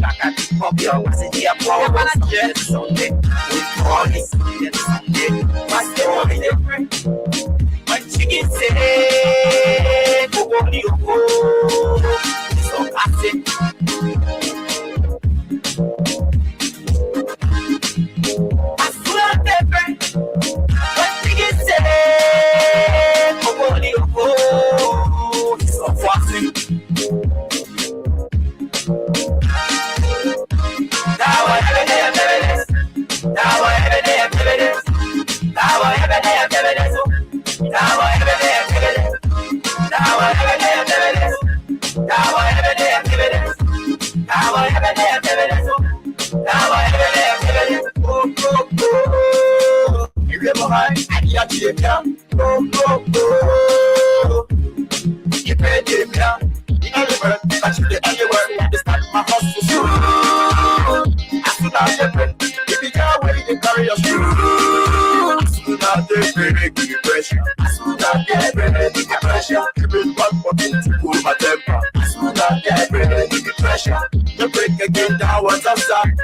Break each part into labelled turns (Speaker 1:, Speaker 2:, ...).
Speaker 1: back at the pub, yo, what's it here for? Yes, Sunday, we call it Sunday, Sunday. What's the money different? When chicken say, go on the go, so pass it. What's the different? When chicken say, go on the go, so pass it.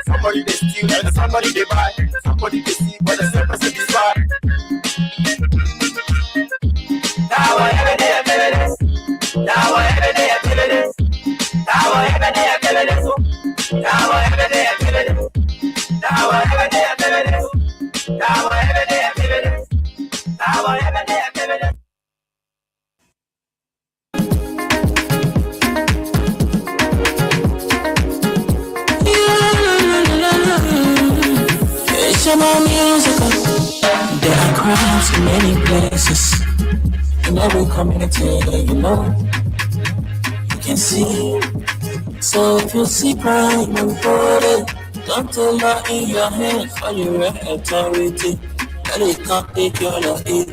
Speaker 1: Somebody they steal and somebody they buy. Somebody they see but the same person is bad. Now every day I feel this. Now every day I feel this. Now every day I feel this. Now every day I feel this. Now every day I feel this. Now every day I feel this. Now every day I feel this.
Speaker 2: Musical. There are crowds in many places, in every community, you know, you can see. So if you see crime and body, don't take law in your hands for your authority. That it can't take your law in.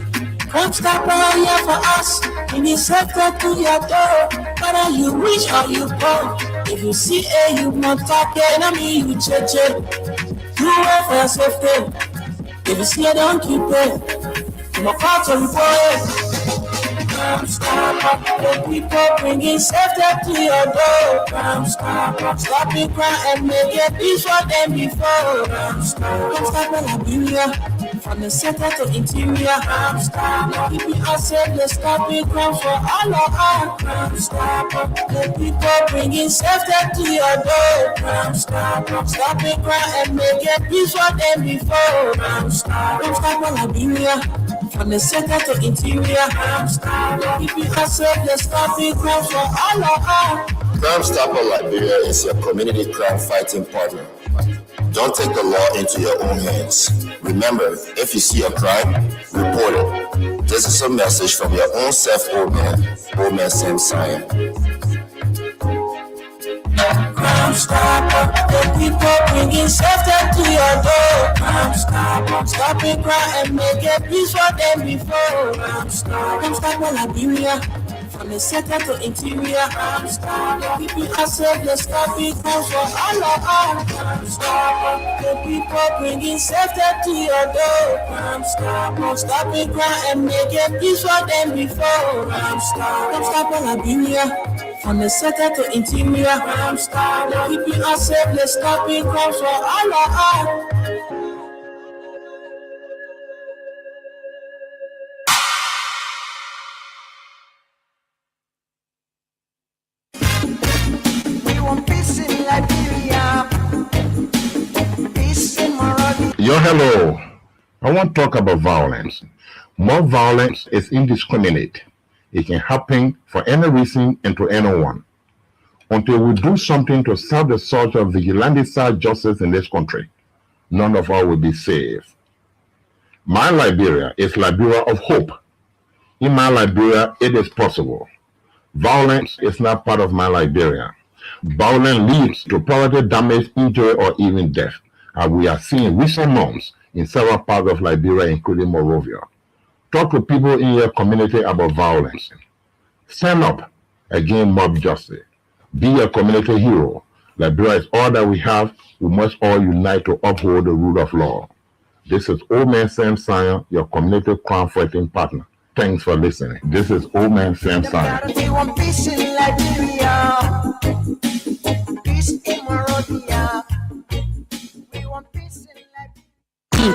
Speaker 2: Crime stopper here for us, in the sector to your door. Whether you rich or you poor, if you see a you not talk enemy, you check. You wait for your safety. If you see a donkey pay, I'm a part of the boy. The people bringing safety to your door. Stop the crime and make it peace for them before. Come stop in Liberia, from the center to interior. Keeping us safe, let's stop the crime for all of us. The people bringing safety to your door. Stop the crime and make it peace for them before. Come stop in Liberia, from the center to interior. Keeping us safe, let's stop the crime for all of us.
Speaker 3: Crime Stopper Liberia is your community crime fighting partner. Don't take the law into your own hands. Remember, if you see a crime, report it. This is a message from your own self, Old Man Sam Sion.
Speaker 2: Crime Stopper, the people bringing safety to your door. Crime Stopper, stopping crime and make it peace for them before. Crime Stopper Liberia, from the center to interior. Keeping us safe, let's stop the crime for all of us. The people bringing safety to your door. Stopping crime and make it peace for them before. Crime Stopper Liberia, from the center to interior. Keeping us safe, let's stop the crime for all of us.
Speaker 4: Yo, hello. I want to talk about violence. More violence is indiscriminate. It can happen for any reason and to anyone. Until we do something to stop the surge of vigilante-style justice in this country, none of us will be safe. My Liberia is Liberia of hope. In my Liberia, it is possible. Violence is not part of my Liberia. Violence leads to property damage, injury, or even death, as we are seeing recent months in several parts of Liberia, including Monrovia. Talk to people in your community about violence. Stand up against mob justice. Be a community hero. Liberia is all that we have. We must all unite to uphold the rule of law. This is Old Man Sam Sion, your community crime fighting partner. Thanks for listening. This is Old Man Sam Sion.
Speaker 1: Peace in Liberia. Peace in Monrovia.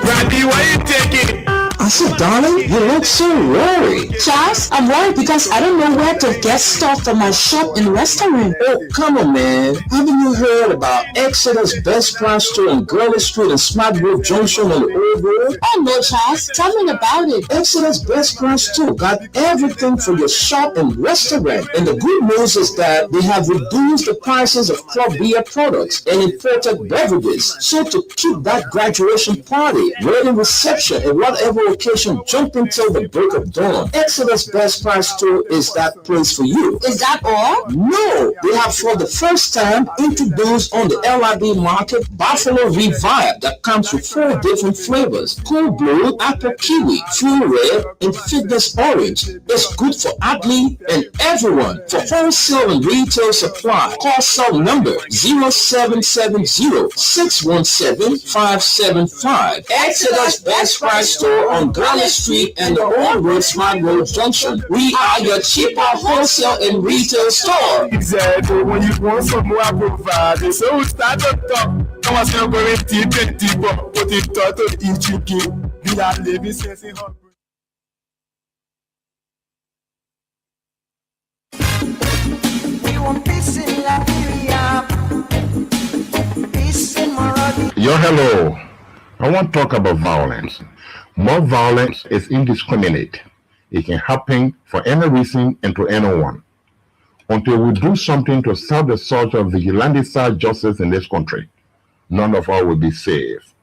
Speaker 1: Randy, why you taking?
Speaker 5: I said, darling, you look so worried.
Speaker 6: Charles, I'm worried because I don't know where to get stuff for my shop in restaurant.
Speaker 5: Oh, come on, man. Haven't you heard about Exodus Best Price Store on Gurley Street and Smart Grove Junction on the Old Road?
Speaker 6: Oh no, Charles, tell me about it.
Speaker 5: Exodus Best Price Store got everything for your shop and restaurant. And the good news is that they have reduced the prices of club beer products and imported beverages. So to keep that graduation party, wedding reception, and whatever occasion jumping till the break of dawn, Exodus Best Price Store is that place for you.
Speaker 6: Is that all?
Speaker 5: No, they have for the first time introduced on the LIB market Buffalo Revive that comes with 4 different flavors: cold blue, apple kiwi, full red, and fitness orange. It's good for athlete and everyone. For wholesale and retail supply, call cell number 0770-617-575. Exodus Best Price Store on Gurley Street and the Old Road Smart Road Junction. We are your cheaper wholesale and retail store.
Speaker 1: Exactly. When you want some more, I provide. So we start to talk. Come on, say we're going to deep, but it thought to each you give. We are living since in hot. We want peace in Liberia. Peace in Morocco.
Speaker 4: Yo, hello. I want to talk about violence. More violence is indiscriminate. It can happen for any reason and to anyone. Until we do something to stop the surge of vigilante-style justice in this country, none of us will be safe.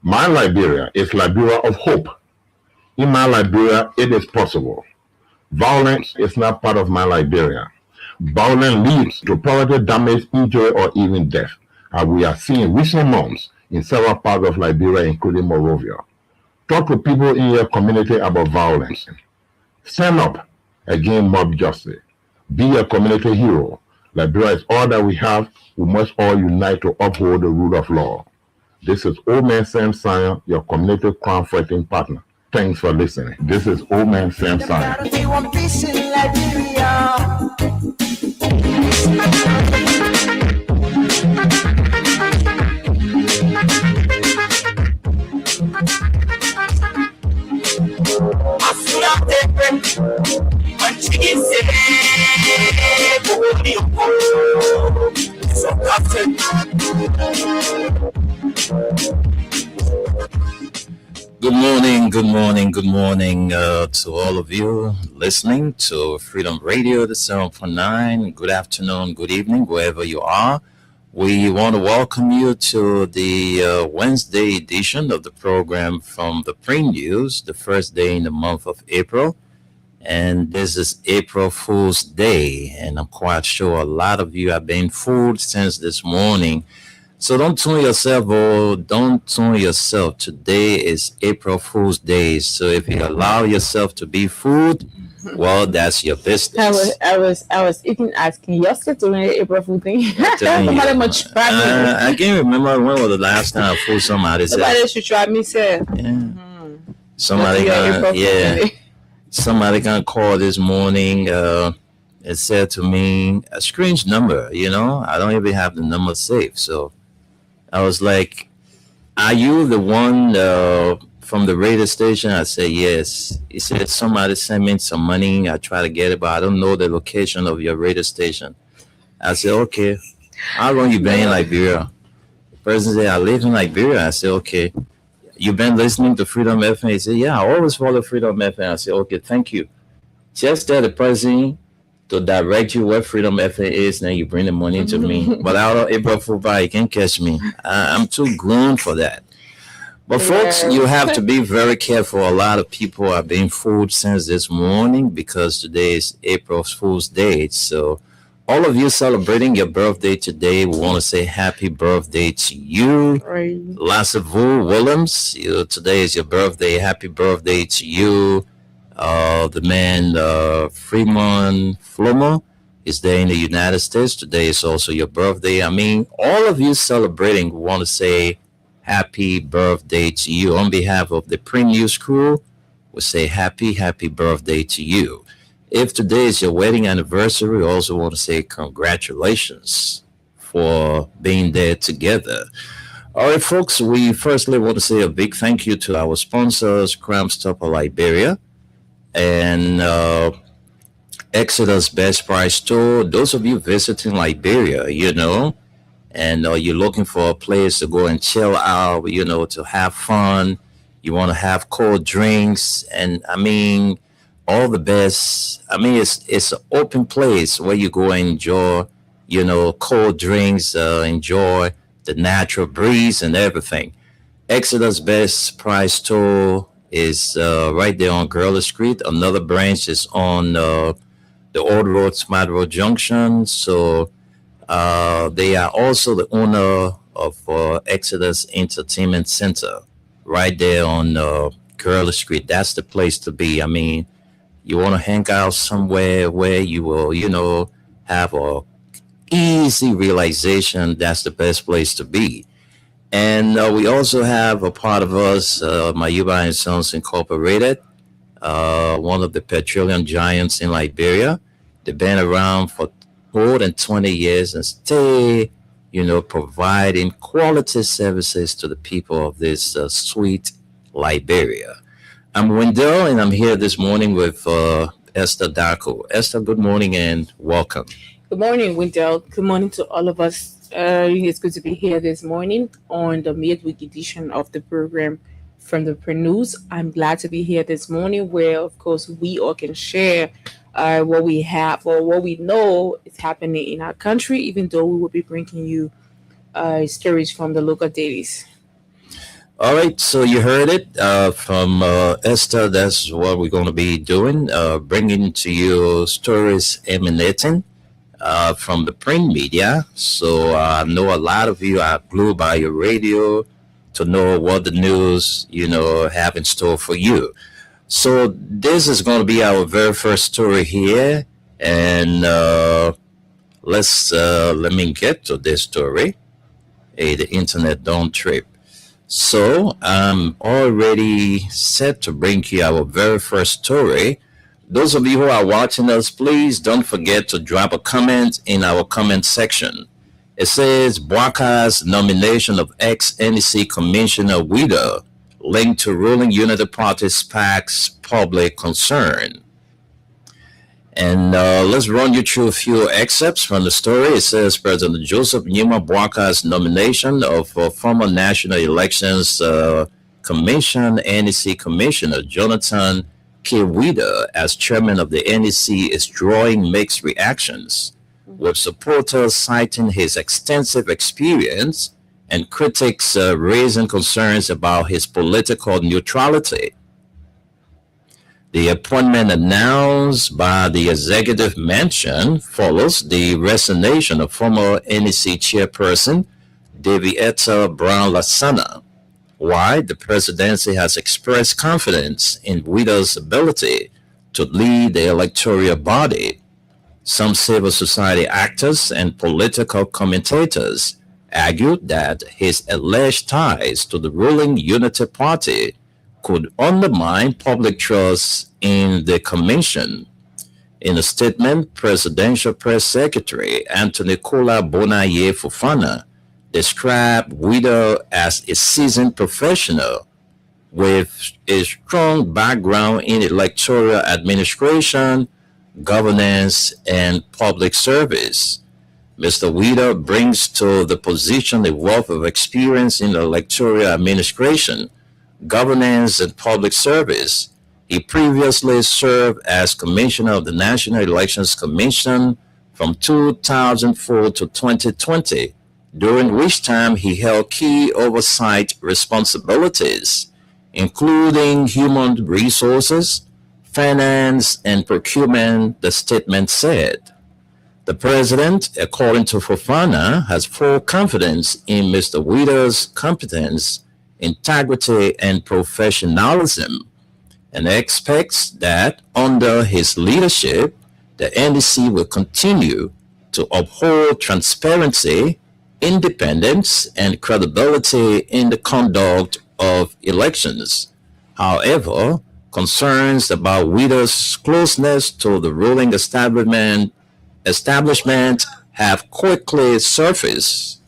Speaker 4: My Liberia is Liberia of hope. In my Liberia, it is possible. Violence is not part of my Liberia. Violence leads to property damage, injury, or even death, as we are seeing recent months in several parts of Liberia, including Monrovia. Talk to people in your community about violence. Stand up against mob justice. Be a community hero. Liberia is all that we have. We must all unite to uphold the rule of law. This is Old Man Sam Sion, your community crime fighting partner. Thanks for listening. This is Old Man Sam Sion.
Speaker 1: We want peace in Liberia.
Speaker 7: Good morning to all of you listening to Freedom Radio, the 7.9. Good afternoon, good evening, wherever you are. We want to welcome you to the Wednesday edition of the program from the Pre-News, the first day in the month of April. And this is April Fool's Day, and I'm quite sure a lot of you have been fooled since this morning. So don't tune yourself, don't tune yourself. Today is April Fool's Day. So if you allow yourself to be fooled, well, that's your business.
Speaker 8: I was even asking yesterday to the April Fool thing.
Speaker 7: Somebody much I can't remember when was the last time I fooled somebody.
Speaker 8: Somebody should try me, sir.
Speaker 7: Yeah. Somebody can call this morning. It said to me a strange number. I don't even have the number saved. So I was like, "Are you the one from the radio station?" I said, "Yes." He said, "Somebody sent me some money. I try to get it, but I don't know the location of your radio station." I said, "Okay. How long you been in Liberia?" The person said, "I live in Liberia." I said, "Okay. You've been listening to Freedom FM?" He said, "Yeah, I always follow Freedom FM." I said, "Okay, thank you. Just tell the person to direct you where Freedom FM is, then you bring the money to me. But out of April Fool, you can't catch me. I'm too grown for that." But folks, you have to be very careful. A lot of people are being fooled since this morning because today is April Fool's Day. So all of you celebrating your birthday today, we want to say happy birthday to you. Lassavu Williams, today is your birthday. Happy birthday to you. The man Fremont Flomo is there in the United States. Today is also your birthday. I mean, all of you celebrating, we want to say happy birthday to you. On behalf of the Pre-News crew, we say happy birthday to you. If today is your wedding anniversary, we also want to say congratulations for being there together. All right, folks, we firstly want to say a big thank you to our sponsors, Crime Stopper Liberia and Exodus Best Price Store. Those of you visiting Liberia, and you're looking for a place to go and chill out, to have fun. You want to have cold drinks, and I mean, all the best. I mean, it's an open place where you go and enjoy, cold drinks, enjoy the natural breeze and everything. Exodus Best Price Store is right there on Gurley Street. Another branch is on the Old Road, Smart Road Junction. So they are also the owner of Exodus Entertainment Center right there on Gurley Street. That's the place to be. I mean, you want to hang out somewhere where you will, have a easy realization. That's the best place to be. And we also have a part of us, Mayuba and Sons Incorporated, one of the petroleum giants in Liberia. They've been around for more than 20 years and stay, providing quality services to the people of this sweet Liberia. I'm Wendell, and I'm here this morning with Esther Darko. Esther, good morning and welcome.
Speaker 8: Good morning, Wendell. Good morning to all of us. It's good to be here this morning on the midweek edition of the program from the News. I'm glad to be here this morning where, of course, we all can share what we have or what we know is happening in our country, even though we will be bringing you stories from the local dailies.
Speaker 7: All right, so you heard it from Esther. That's what we're going to be doing, bringing to you stories emanating from the print media. So I know a lot of you are glued by your radio to know what the news, have in store for you. So this is going to be our very first story here. And let me get to this story. Hey, the internet don't trip. So I'm already set to bring you our very first story. Those of you who are watching us, please don't forget to drop a comment in our comment section. It says Bwaka's nomination of ex-NEC Commissioner Wido linked to ruling Unity Party sparks public concern. And let's run you through a few excerpts from the story. It says President Joseph Nyuma Bwaka's nomination of former National Elections Commission NEC Commissioner Jonathan K. Wido as chairman of the NEC is drawing mixed reactions, with supporters citing his extensive experience and critics raising concerns about his political neutrality. The appointment announced by the executive mansion follows the resignation of former NEC chairperson Davietta Brown Lasana. Why the presidency has expressed confidence in Wido's ability to lead the electoral body. Some civil society actors and political commentators argued that his alleged ties to the ruling Unity Party could undermine public trust in the commission. In a statement, Presidential Press Secretary Anthony Kola Bonaye Fofana described Wido as a seasoned professional with a strong background in electoral administration, governance, and public service. Mr. Wido brings to the position a wealth of experience in electoral administration, governance, and public service. He previously served as Commissioner of the National Elections Commission from 2004 to 2020, during which time he held key oversight responsibilities, including human resources, finance, and procurement, the statement said. The president, according to Fofana, has full confidence in Mr. Wido's competence, integrity, and professionalism, and expects that under his leadership, the NDC will continue to uphold transparency, independence, and credibility in the conduct of elections. However, concerns about Wido's closeness to the ruling establishment have quickly surfaced.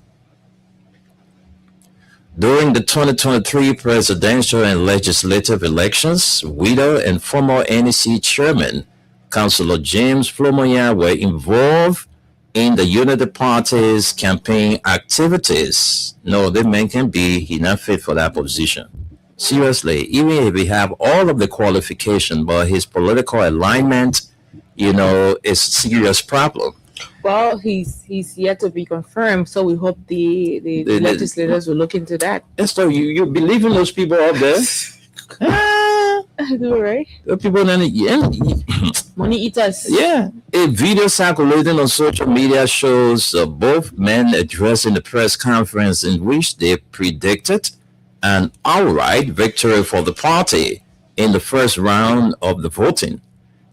Speaker 7: During the 2023 presidential and legislative elections, Widow and former NEC chairman, Councillor James Flomoya, were involved in the Unity Party's campaign activities. No, the man can be, he not fit for that position. Seriously, even if he have all of the qualification, but his political alignment, is a serious problem.
Speaker 8: Well, he's yet to be confirmed, so we hope the legislators will look into that.
Speaker 7: So you believe in those people out there?
Speaker 8: All right.
Speaker 7: The people that
Speaker 8: Money eaters.
Speaker 7: Yeah. A video circulating on social media shows both men addressing the press conference in which they predicted an outright victory for the party in the first round of the voting.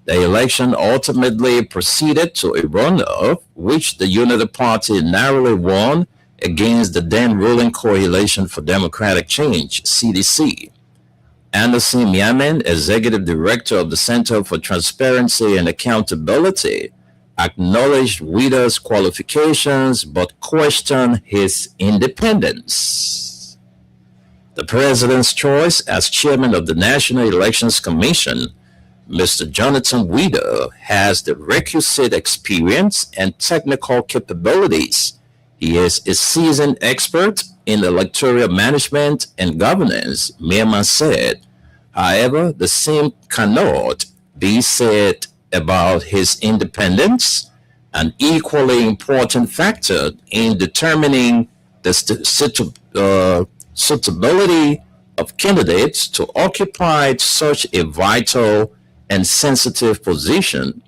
Speaker 7: The election ultimately proceeded to a runoff, which the Unity Party narrowly won against the then ruling Coalition for Democratic Change, CDC. Anderson Miamen, Executive Director of the Center for Transparency and Accountability, acknowledged Widow's qualifications but questioned his independence. The president's choice as chairman of the National Elections Commission, Mr. Jonathan Widow, has the requisite experience and technical capabilities. He is a seasoned expert in electoral management and governance, Miamen said. However, the same cannot be said about his independence, an equally important factor in determining the suitability of candidates to occupy such a vital and sensitive position.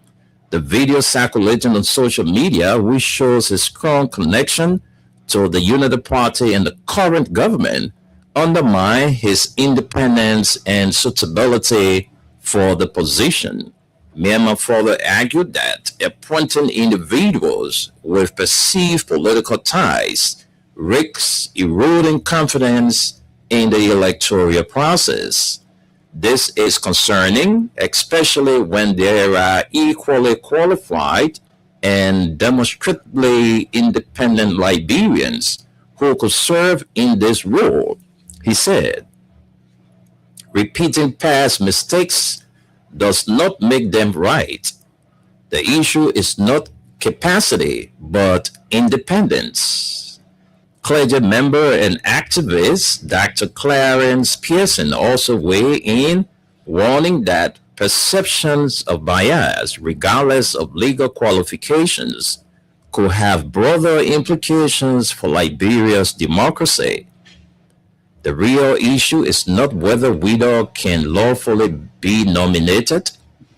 Speaker 7: The video circulating on social media, which shows a strong connection to the Unity Party and the current government, undermine his independence and suitability for the position. Miamen further argued that appointing individuals with perceived political ties risks eroding confidence in the electoral process. This is concerning, especially when there are equally qualified and demonstrably independent Liberians who could serve in this role, he said. Repeating past mistakes does not make them right. The issue is not capacity, but independence. Clergy member and activist Dr. Clarence Pearson also weighed in, warning that perceptions of bias, regardless of legal qualifications, could have broader implications for Liberia's democracy. The real issue is not whether Widow can lawfully be nominated.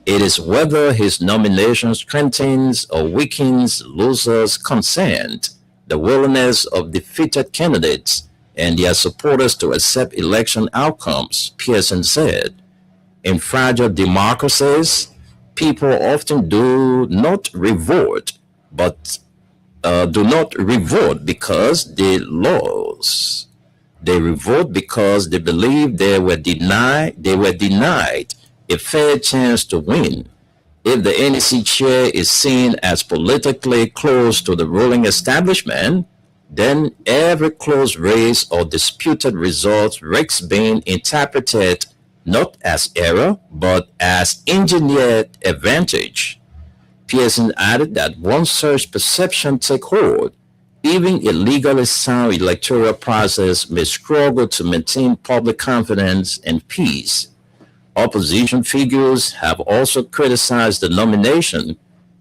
Speaker 7: It is whether his nomination strengthens or weakens losers' consent, the willingness of defeated candidates and their supporters to accept election outcomes, Pearson said. In fragile democracies, people often do not revolt, but do not revolt because they lose. They revolt because they believe they were denied a fair chance to win. If the NEC chair is seen as politically close to the ruling establishment, then every close race or disputed result risks being interpreted not as error, but as engineered advantage. Pearson added that once such perception take hold, even a legally sound electoral process may struggle to maintain public confidence and peace. Opposition figures have also criticized the nomination.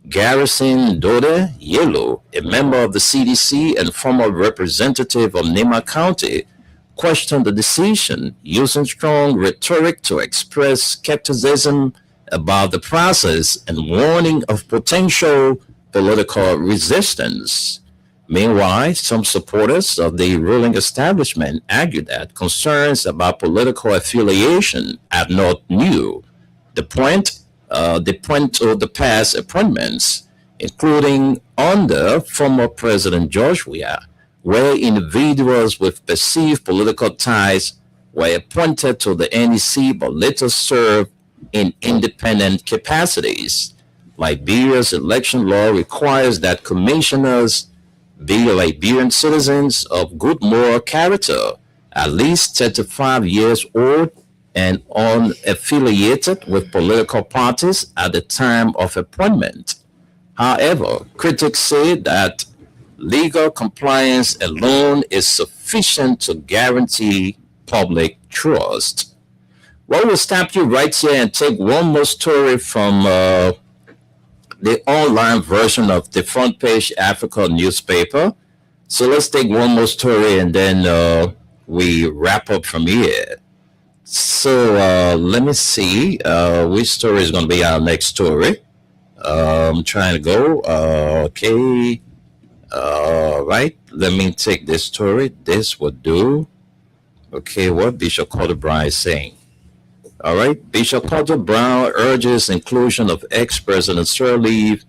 Speaker 7: Garrison Dode Yellow, a member of the CDC and former representative of Nema County, questioned the decision, using strong rhetoric to express skepticism about the process and warning of potential political resistance. Meanwhile, some supporters of the ruling establishment argued that concerns about political affiliation are not new. The point of the past appointments, including under former President George Weah, where individuals with perceived political ties were appointed to the NEC but later served in independent capacities. Liberia's election law requires that commissioners be Liberian citizens of good moral character at least 35 years old and unaffiliated with political parties at the time of appointment. However, critics say that legal compliance alone is sufficient to guarantee public trust. Well, we'll stop you right here and take one more story from the online version of the Front Page Africa newspaper. So let's take one more story and then we wrap up from here. So let me see which story is going to be our next story. I'm trying to go. Okay. Right. Let me take this story. This will do. Okay. What Bishop Carter Brown is saying. All right. Bishop Carter Brown urges inclusion of ex-President Sirleaf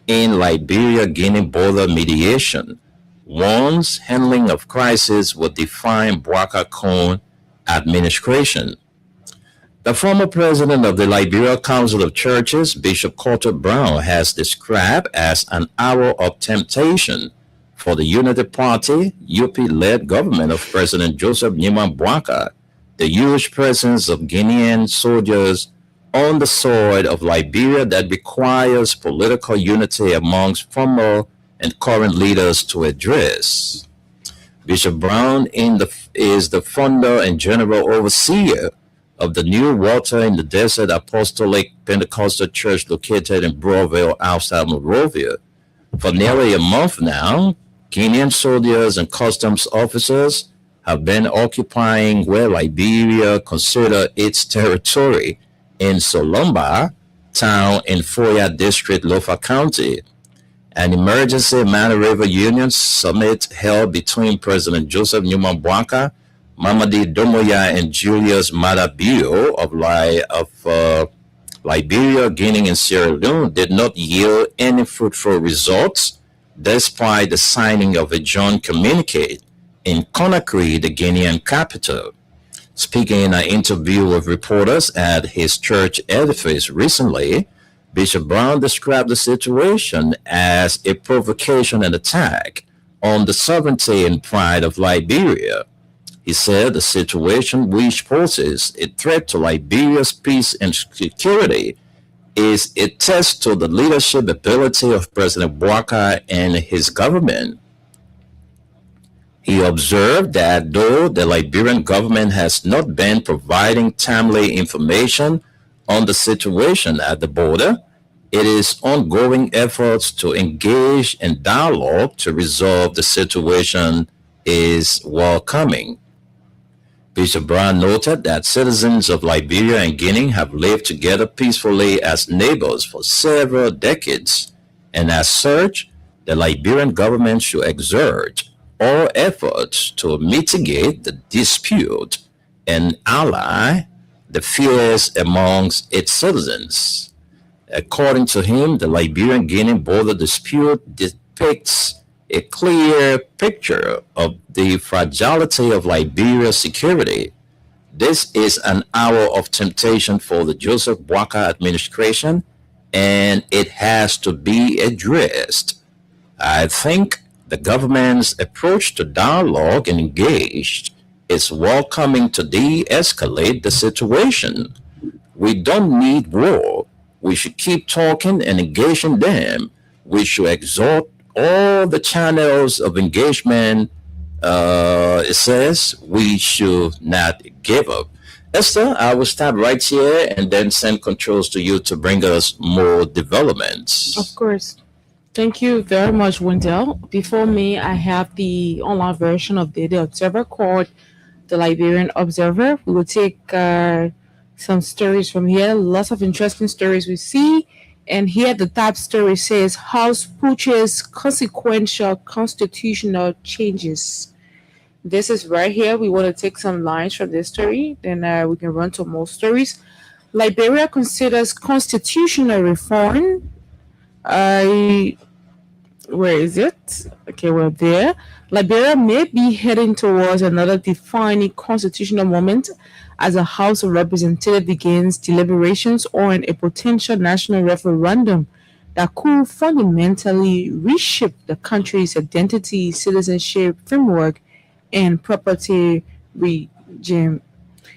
Speaker 7: in Liberia-Guinea border mediation. Warns handling of crisis will define Boubacar Cone administration. The former president of the Liberia Council of Churches, Bishop Carter Brown, has described as an hour of temptation for the Unity Party, UP-led government of President Joseph Nyeman Boubacar, the huge presence of Guinean soldiers on the soil of Liberia that requires political unity amongst former and current leaders to address. Bishop Brown is the founder and general overseer of the New Water in the Desert Apostolic Pentecostal Church located in Broadville, outside Monrovia. For nearly a month now, Guinean soldiers and customs officers have been occupying where Liberia considers its territory in Solomba town in Foya District, Lofa County. An emergency Manu River Union summit held between President Joseph Nyeman Boubacar, Mamadi Doumbouya, and Julius Maada Bio of Liberia, Guinea, and Sierra Leone did not yield any fruitful results, despite the signing of a joint communique in Conakry, the Guinean capital. Speaking in an interview with reporters at his church edifice recently, Bishop Brown described the situation as a provocation and attack on the sovereignty and pride of Liberia. He said the situation, which poses a threat to Liberia's peace and security, is a test to the leadership ability of President Boubacar and his government. He observed that though the Liberian government has not been providing timely information on the situation at the border, it is ongoing efforts to engage in dialogue to resolve the situation is welcoming. Bishop Brown noted that citizens of Liberia and Guinea have lived together peacefully as neighbors for several decades, and as such, the Liberian government should exert all efforts to mitigate the dispute and allay the fears amongst its citizens. According to him, the Liberian-Guinea border dispute depicts a clear picture of the fragility of Liberia's security. This is an hour of temptation for the Joseph Boubacar administration, and it has to be addressed. I think the government's approach to dialogue and engaged is welcoming to de-escalate the situation. We don't need war. We should keep talking and engaging them. We should exhort all the channels of engagement. It says we should not give up. Esther, I will stop right here and then send controls to you to bring us more developments.
Speaker 8: Of course. Thank you very much, Wendell. Before me, I have the online version of the Observer called the Liberian Observer. We will take some stories from here. Lots of interesting stories we see. And here the top story says, House pushes consequential constitutional changes. This is right here. We want to take some lines from this story. Then we can run to more stories. Liberia considers constitutional reform. Where is it? Okay, we're there. Liberia may be heading towards another defining constitutional moment as a House of Representatives begins deliberations on a potential national referendum that could fundamentally reshape the country's identity, citizenship framework, and property regime.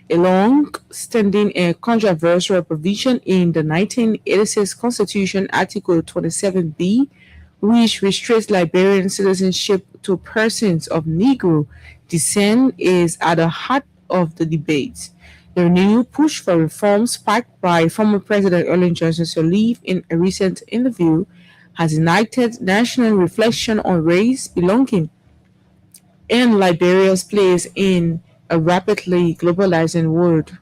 Speaker 8: A long-standing and controversial provision in the 1986 Constitution, Article 27B, which restricts Liberian citizenship to persons of Negro descent, is at the heart of the debate. The renewed push for reform, sparked by former President Ellen Johnson Sirleaf in a recent interview, has ignited national reflection on race, belonging, and Liberia's place in a rapidly globalizing world.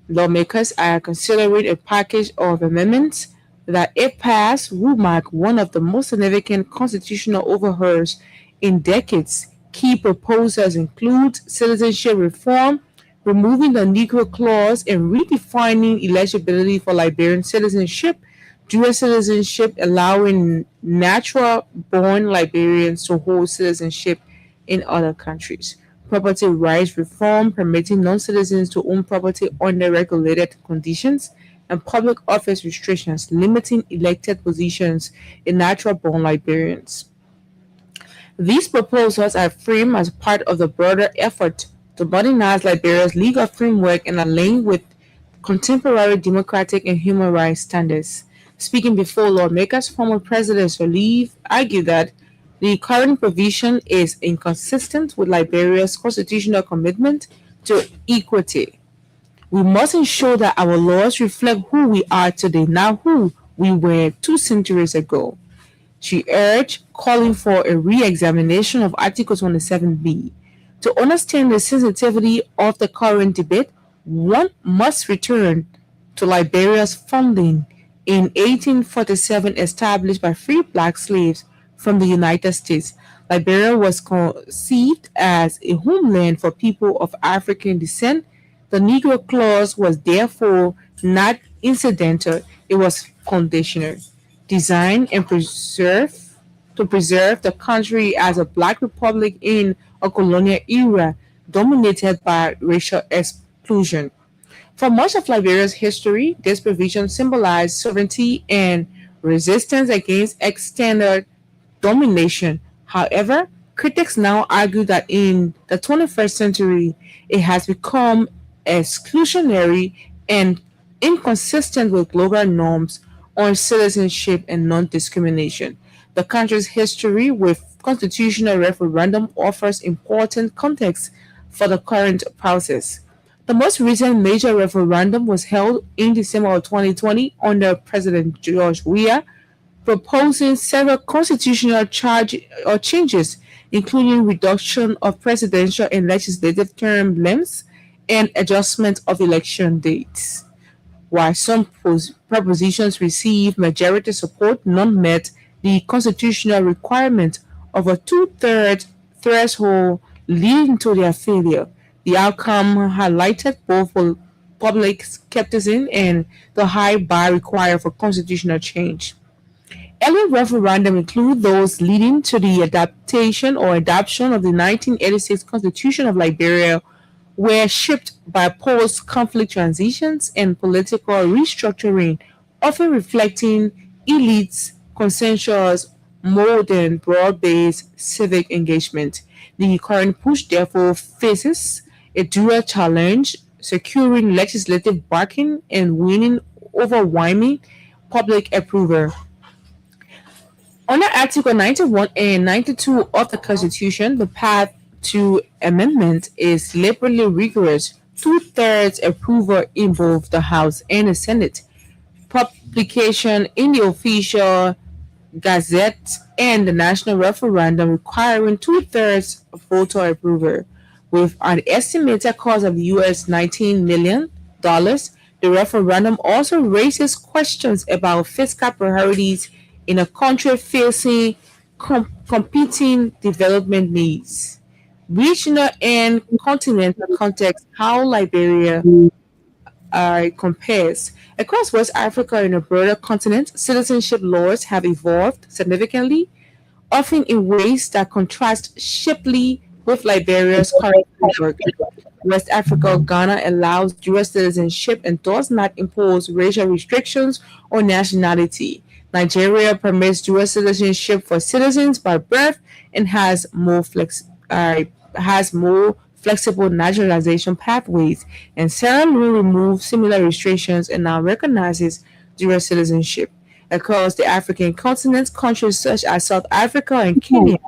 Speaker 8: Lawmakers are considering a package of amendments that, if passed, would mark one of the most significant constitutional overhauls in decades. Key proposals include citizenship reform, removing the Negro clause, and redefining eligibility for Liberian citizenship, dual citizenship, allowing natural born Liberians to hold citizenship in other countries. Property rights reform, permitting non citizens to own property under regulated conditions, and public office restrictions, limiting elected positions in natural born Liberians. These proposals are framed as part of the broader effort to modernize Liberia's legal framework and align with contemporary democratic and human rights standards. Speaking before lawmakers, former President Sirleaf argued that the current provision is inconsistent with Liberia's constitutional commitment to equity. We must ensure that our laws reflect who we are today, not who we were 2 centuries ago. She urged, calling for a re-examination of Article 27B. To understand the sensitivity of the current debate, one must return to Liberia's founding in 1847, established by free black slaves from the United States. Liberia was conceived as a homeland for people of African descent. The Negro Clause was therefore not incidental, it was foundational, designed and preserved to preserve the country as a black republic in a colonial era dominated by racial exclusion. For much of Liberia's history, this provision symbolized sovereignty and resistance against external domination. However, critics now argue that in the 21st century, it has become exclusionary and inconsistent with global norms on citizenship and non-discrimination. The country's history with constitutional referendum offers important context for the current process. The most recent major referendum was held in December of 2020 under President George Weah, proposing several constitutional changes, including reduction of presidential and legislative term lengths and adjustment of election dates. While some propositions received majority support, none met the constitutional requirement of a two-thirds threshold, leading to their failure. The outcome highlighted both public skepticism and the high bar required for constitutional change. Early referendums include those leading to the adaptation or adoption of the 1986 Constitution of Liberia, were shaped by post-conflict transitions and political restructuring, often reflecting elites' consensus more than broad-based civic engagement. The current push therefore faces a dual challenge: securing legislative backing and winning overwhelming public approval. Under Article 91 and 92 of the Constitution, the path to amendment is deliberately rigorous: two-thirds approval in both the House and the Senate, publication in the official Gazette, and the national referendum requiring two-thirds voter approval. With an estimated cost of US $19 million, the referendum also raises questions about fiscal priorities in a country facing competing development needs. Regional and continental context, how Liberia compares. Across West Africa and the broader continent, citizenship laws have evolved significantly, often in ways that contrast sharply with Liberia's current framework. West Africa, Ghana allows dual citizenship and does not impose racial restrictions or nationality. Nigeria permits dual citizenship for citizens by birth and has more flexible naturalization pathways, and Sierra Leone removed similar restrictions and now recognizes dual citizenship. Across the African continent, countries such as South Africa and Kenya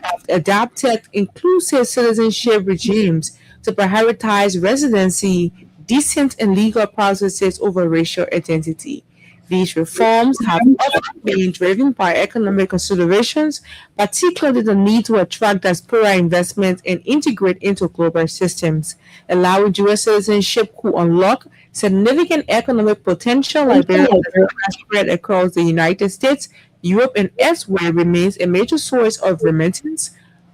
Speaker 8: have adopted inclusive citizenship regimes to prioritize residency, decent and legal processes over racial identity. These reforms have often been driven by economic considerations, particularly the need to attract diaspora investment and integrate into global systems. Allowing dual citizenship could unlock significant economic potential. Liberia has spread across the United States, Europe, and elsewhere remains a major source of remittance.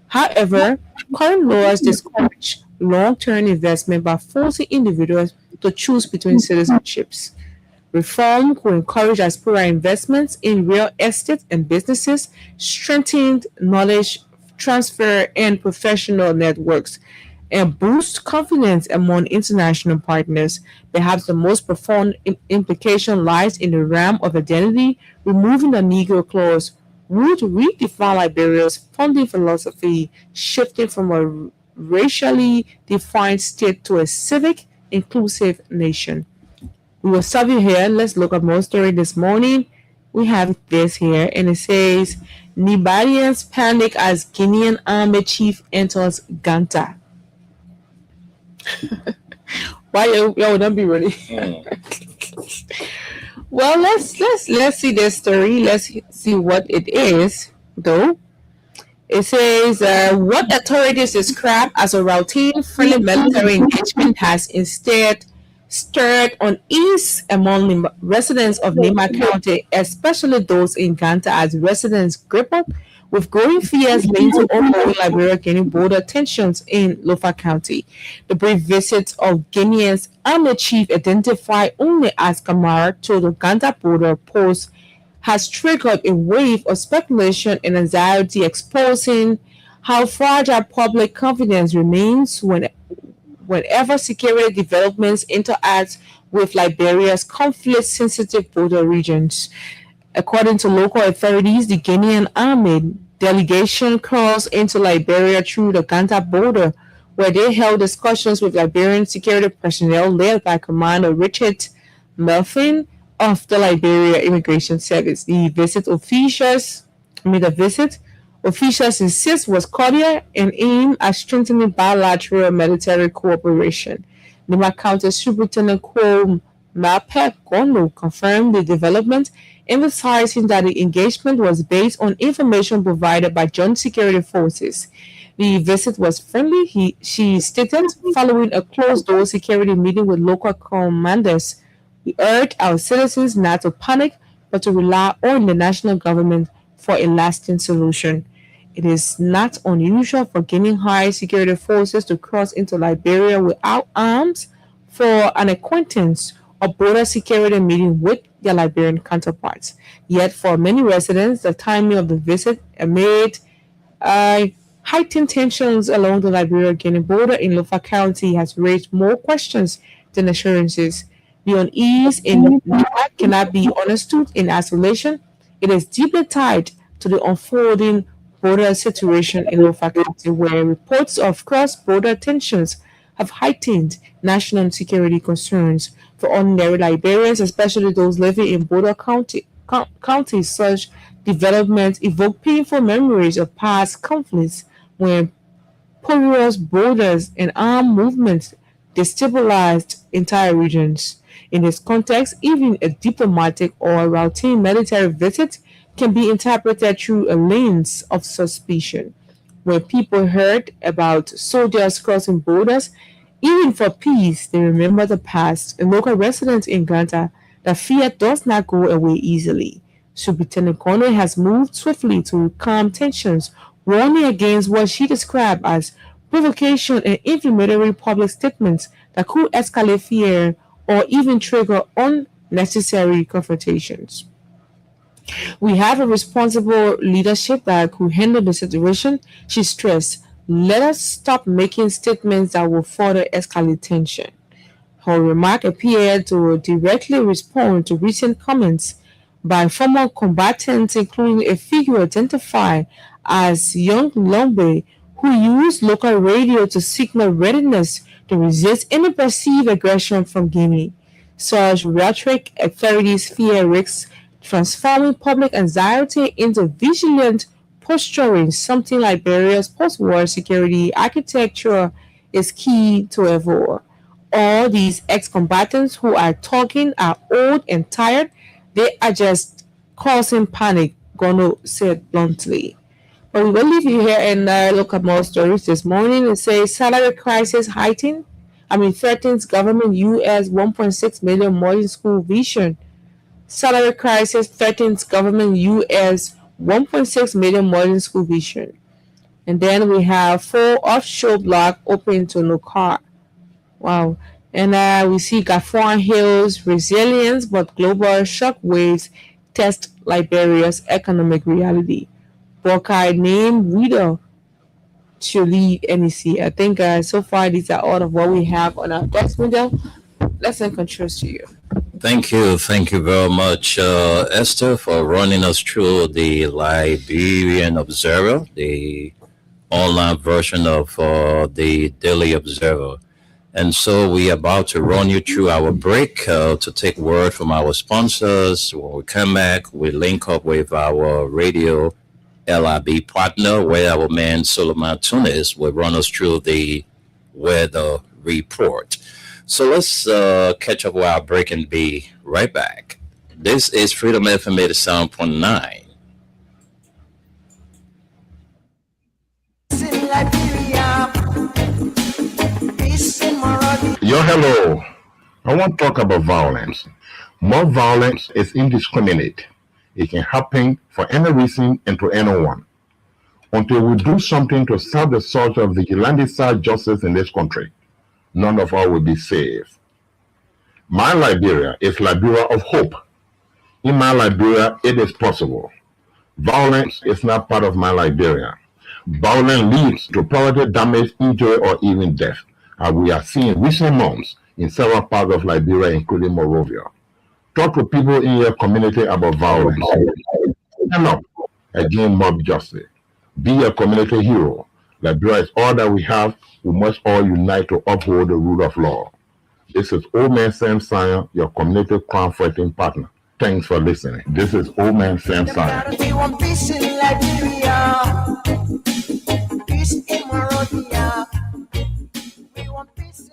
Speaker 8: However, current laws discourage long-term investment by forcing individuals to choose between citizenships. Reform could encourage diaspora investments in real estate and businesses, strengthen knowledge transfer and professional networks, and boost confidence among international partners. Perhaps the most profound implication lies in the realm of identity. Removing the Negro clause would redefine Liberia's founding philosophy, shifting from a racially defined state to a civic, inclusive nation. We will stop you here. Let's look at more story this morning. We have this here, and it says Nigerians panic as Guinean army chief enters Ganta. Why you don't be ready? Well, let's see this story. Let's see what it is, though. It says what authorities describe as a routine friendly military engagement has instead stirred unease among residents of Nema County, especially those in Ganta, as residents grapple with growing fears linked to ongoing Liberia-Guinea border tensions in Lofa County. The brief visit of Guinea's army chief, identified only as Kamara, to the Ganta border post has triggered a wave of speculation and anxiety, exposing how fragile public confidence remains whenever security developments interact with Liberia's conflict-sensitive border regions. According to local authorities, the Guinean army delegation crossed into Liberia through the Ganta border, where they held discussions with Liberian security personnel led by Commander Richard Melvin of the Liberia Immigration Service. The visit officials insist was cordial and aimed at strengthening bilateral military cooperation. Nema County Superintendent Quo Mapek Gono confirmed the development, emphasizing that the engagement was based on information provided by joint security forces. The visit was friendly, she stated, following a closed-door security meeting with local commanders. We urge our citizens not to panic, but to rely on the national government for a lasting solution. It is not unusual for Guinean high security forces to cross into Liberia without arms for an acquaintance or border security meeting with their Liberian counterparts. Yet, for many residents, the timing of the visit amid heightened tensions along the Liberia-Guinea border in Lofa County has raised more questions than assurances. The unease in Nema cannot be understood in isolation. It is deeply tied to the unfolding border situation in Lofa County, where reports of cross-border tensions have heightened national security concerns. For ordinary Liberians, especially those living in border counties, such developments evoke painful memories of past conflicts when porous borders and armed movements destabilized entire regions. In this context, even a diplomatic or routine military visit can be interpreted through a lens of suspicion. When people heard about soldiers crossing borders, even for peace, they remember the past. And local residents in Ganta, that fear does not go away easily. Superintendent Conway has moved swiftly to calm tensions, warning against what she described as provocation and inflammatory public statements that could escalate fear or even trigger unnecessary confrontations. We have a responsible leadership that could handle the situation, she stressed. Let us stop making statements that will further escalate tension. Her remark appeared to directly respond to recent comments by former combatants, including a figure identified as Young Lombe, who use local radio to signal readiness to resist any perceived aggression from Guinea. Such rhetoric authorities fear risks transforming public anxiety into vigilant posturing, something Liberia's post-war security architecture is key to avoid. All these ex-combatants who are talking are old and tired. They are just causing panic, Gono said bluntly. But we will leave you here and look at more stories this morning. It says salary crisis threatens government U.S. 1.6 million modern school vision. Salary crisis threatens government U.S. 1.6 million modern school vision. And then we have 4 offshore block open to no car. Wow. And we see Gafon Hills resilience, but global shockwaves test Liberia's economic reality. Buckeye named Rita to lead NEC. I think so far these are all of what we have on our desk window. Let's send controls to you.
Speaker 7: Thank you very much, Esther, for running us through the Liberian Observer, the online version of the Daily Observer. And so we are about to run you through our break to take word from our sponsors. When we come back, we link up with our radio LIB partner, where our man Solomon Tunis will run us through the weather report. So let's catch up with our break and be right back. This is Freedom FM 87.9.
Speaker 4: Yo, hello. I want to talk about violence. More violence is indiscriminate. It can happen for any reason and to anyone. Until we do something to stop the source of vigilante justice in this country, none of us will be safe. My Liberia is Liberia of hope. In my Liberia, it is possible. Violence is not part of my Liberia. Violence leads to property damage, injury, or even death, as we are seeing in recent months in several parts of Liberia, including Monrovia. Talk to people in your community about violence. Stand up against mob justice. Be a community hero. Liberia is all that we have. We must all unite to uphold the rule of law. This is Old Man Sam Sion, your community crime fighting partner. Thanks for listening. This is Old Man Sam Sion.
Speaker 1: We want peace in Liberia. Peace in Monrovia. We want peace in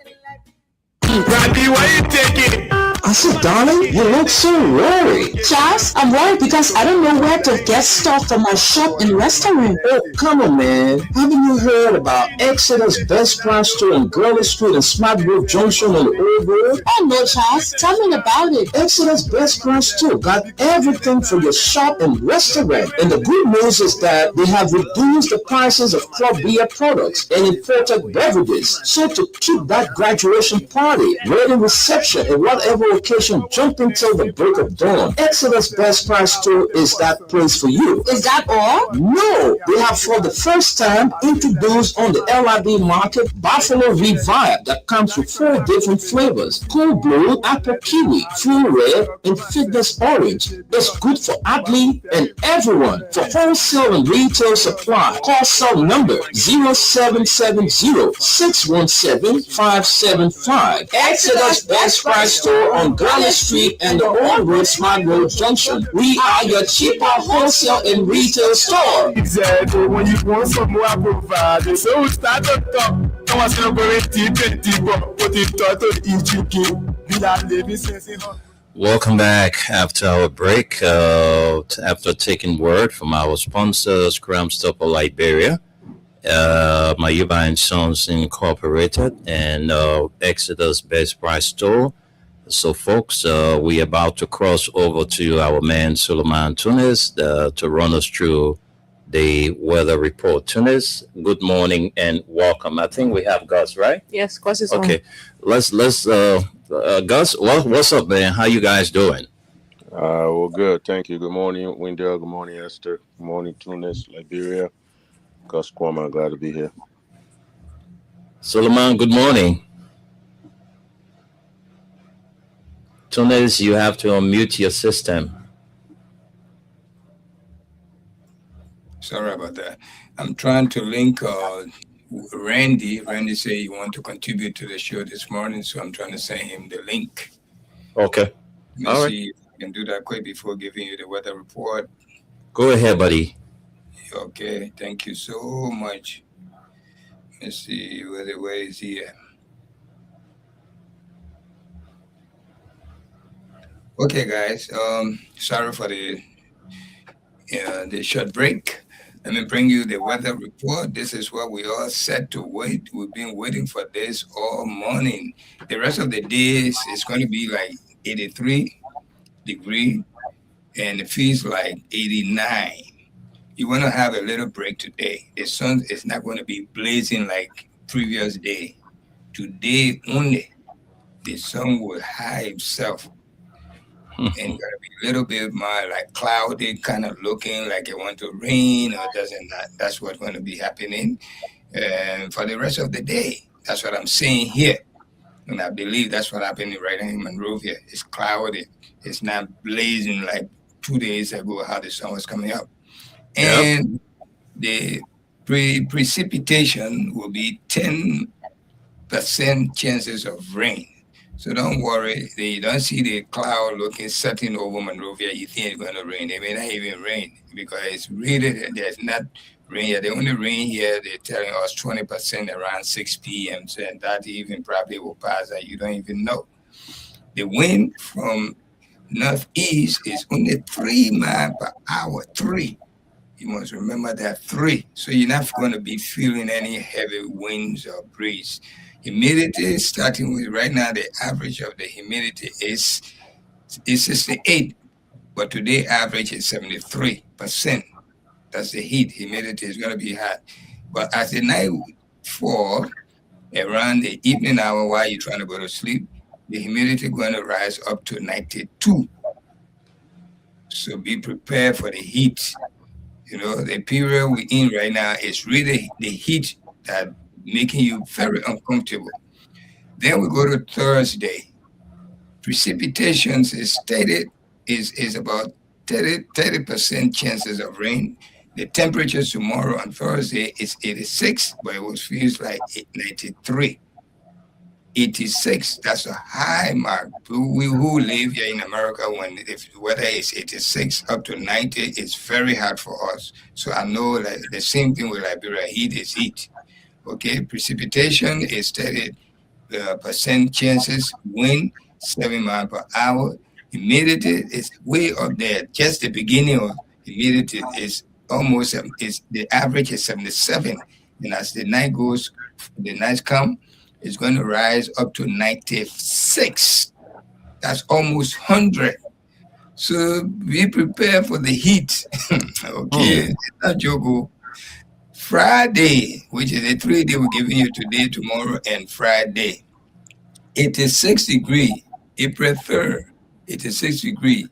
Speaker 1: Liberia.
Speaker 5: Randy, why you taking? I said, darling, you look so worried.
Speaker 6: Charles, I'm worried because I don't know where to get stuff for my shop and restaurant.
Speaker 5: Oh, come on, man. Haven't you heard about Exodus Best Price Store on Gurley Street and Smart Grove Junction on the Old Road?
Speaker 6: Oh no, Charles, tell me about it.
Speaker 5: Exodus Best Price Store got everything for your shop and restaurant. And the good news is that they have reduced the prices of club beer products and imported beverages. So to keep that graduation party, wedding reception, and whatever occasion jumping till the break of dawn, Exodus Best Price Store is that place for you.
Speaker 6: Is that all?
Speaker 5: No, they have for the first time introduced on the LIB market Buffalo Revive that comes with 4 different flavors: Cool Blue, Apple Kiwi, Full Red, and Fitness Orange. It's good for athlete and everyone. For wholesale and retail supply, call cell number 0770-617-575. Exodus Best Price Store on Gurley Street and the Old Road Smart Road Junction. We are your cheaper wholesale and retail store.
Speaker 9: Exactly. When you want some more, I provide. So we start to talk. I was going to put it to
Speaker 7: Welcome back after our break. After taking word from our sponsors, Crime Stopper Liberia, Mayuba and Sons Incorporated, and Exodus Best Price Store. So, folks, we're about to cross over to our man Suleiman Tunis to run us through the weather report. Tunis, good morning and welcome. I think we have Gus, right?
Speaker 8: Yes, Gus is
Speaker 7: Okay, let's Gus, what's up, man? How you guys doing?
Speaker 10: Well, good. Thank you. Good morning, Wendell. Good morning, Esther. Good morning, Tunis, Liberia. Gus Kwame, glad to be here.
Speaker 7: Suleiman, good morning. Tunis, you have to unmute your system.
Speaker 11: Sorry about that. I'm trying to link Randy. Randy said you want to contribute to the show this morning, so I'm trying to send him the link.
Speaker 7: Okay.
Speaker 11: Let me
Speaker 7: All right.
Speaker 11: see if I can do that quick before giving you the weather report.
Speaker 7: Go ahead, buddy.
Speaker 11: Okay, thank you so much. Let's see where is he at? Okay, guys. Sorry for the short break. Let me bring you the weather report. This is what we all set to wait. We've been waiting for this all morning. The rest of the days is going to be like 83 degree, and it feels like 89. You want to have a little break today. The sun is not going to be blazing like previous day. Today only, the sun will hide himself and gonna be a little bit more like cloudy, kind of looking like it want to rain or doesn't not. That's what's going to be happening. And for the rest of the day, that's what I'm saying here. And I believe that's what happened right in Monrovia. It's cloudy. It's not blazing like 2 days ago how the sun was coming up. And the precipitation will be 10% chances of rain. So don't worry. You don't see the cloud looking setting over Monrovia. You think it's going to rain. It may not even rain because it's really, there's not rain here. The only rain here, they're telling us 20% around 6 p.m. So that even probably will pass that you don't even know. The wind from northeast is only 3 miles per hour. 3. You must remember that 3. So you're not going to be feeling any heavy winds or breeze. Humidity, starting with right now, the average of the humidity is 68, but today average is 73%. That's the heat. Humidity is going to be hot. But as the night fall, around the evening hour while you're trying to go to sleep, the humidity going to rise up to 92. So be prepared for the heat. You know, the period we're in right now is really the heat that making you very uncomfortable. Then we go to Thursday. Precipitations is stated is about 30% chances of rain. The temperature tomorrow on Thursday is 86, but it feels like 93. 86, that's a high mark. We who live here in America, when if weather is 86 up to 90, it's very hard for us. So I know that the same thing with Liberia, heat is heat. Okay, precipitation is 30% chances, wind 7 miles per hour. Humidity is way up there. Just the beginning of humidity is almost the average is 77, and as the night goes, the nights come, it's going to rise up to 96. That's almost 100. So be prepared for the heat. Okay, it's not joke. Friday, which is the 3 day we're giving you today, tomorrow, and Friday. 86 degree, April 3rd, 86 degree,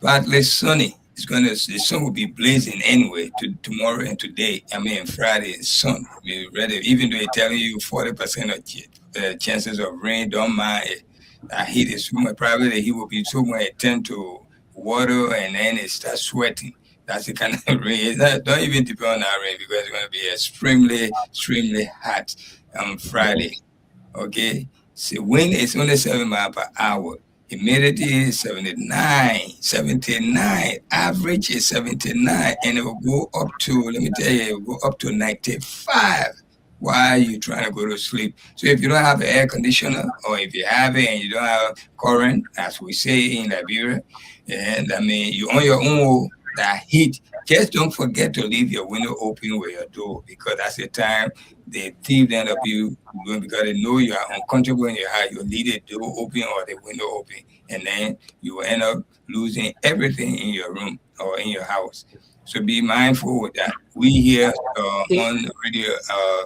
Speaker 11: partly sunny. The sun will be blazing anyway tomorrow and today. I mean, Friday, sun. Be ready, even though they're telling you 40% of chances of rain, don't mind it. That heat is probably the heat will be so much tend to water and then it starts sweating. That's the kind of rain. Don't even depend on that rain because it's going to be extremely hot on Friday. Okay? So wind is only 7 miles per hour. Humidity is 79. Average is 79. And it will go up to, let me tell you, it will go up to 95 while you're trying to go to sleep. So if you don't have an air conditioner, or if you have it and you don't have current, as we say in Liberia, and I mean, you're on your own, that heat, just don't forget to leave your window open with your door, because that's the time the thief end up you doing, because they know you are uncomfortable in your house. You leave the door open or the window open, and then you will end up losing everything in your room or in your house. So be mindful with that. We here on Radio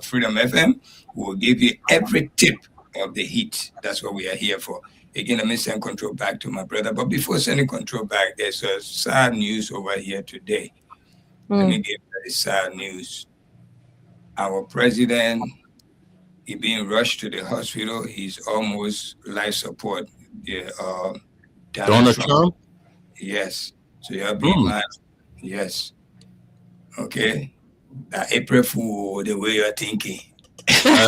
Speaker 11: Freedom FM will give you every tip of the heat. That's what we are here for. Again, let me send control back to my brother. But before sending control back, there's a sad news over here today. Let me give you the sad news. Our president, he being rushed to the hospital. He's almost life support.
Speaker 7: Donald Trump?
Speaker 11: Yes. So you're being mindful. Yes. Okay, April Fool, the way you're thinking.
Speaker 8: Why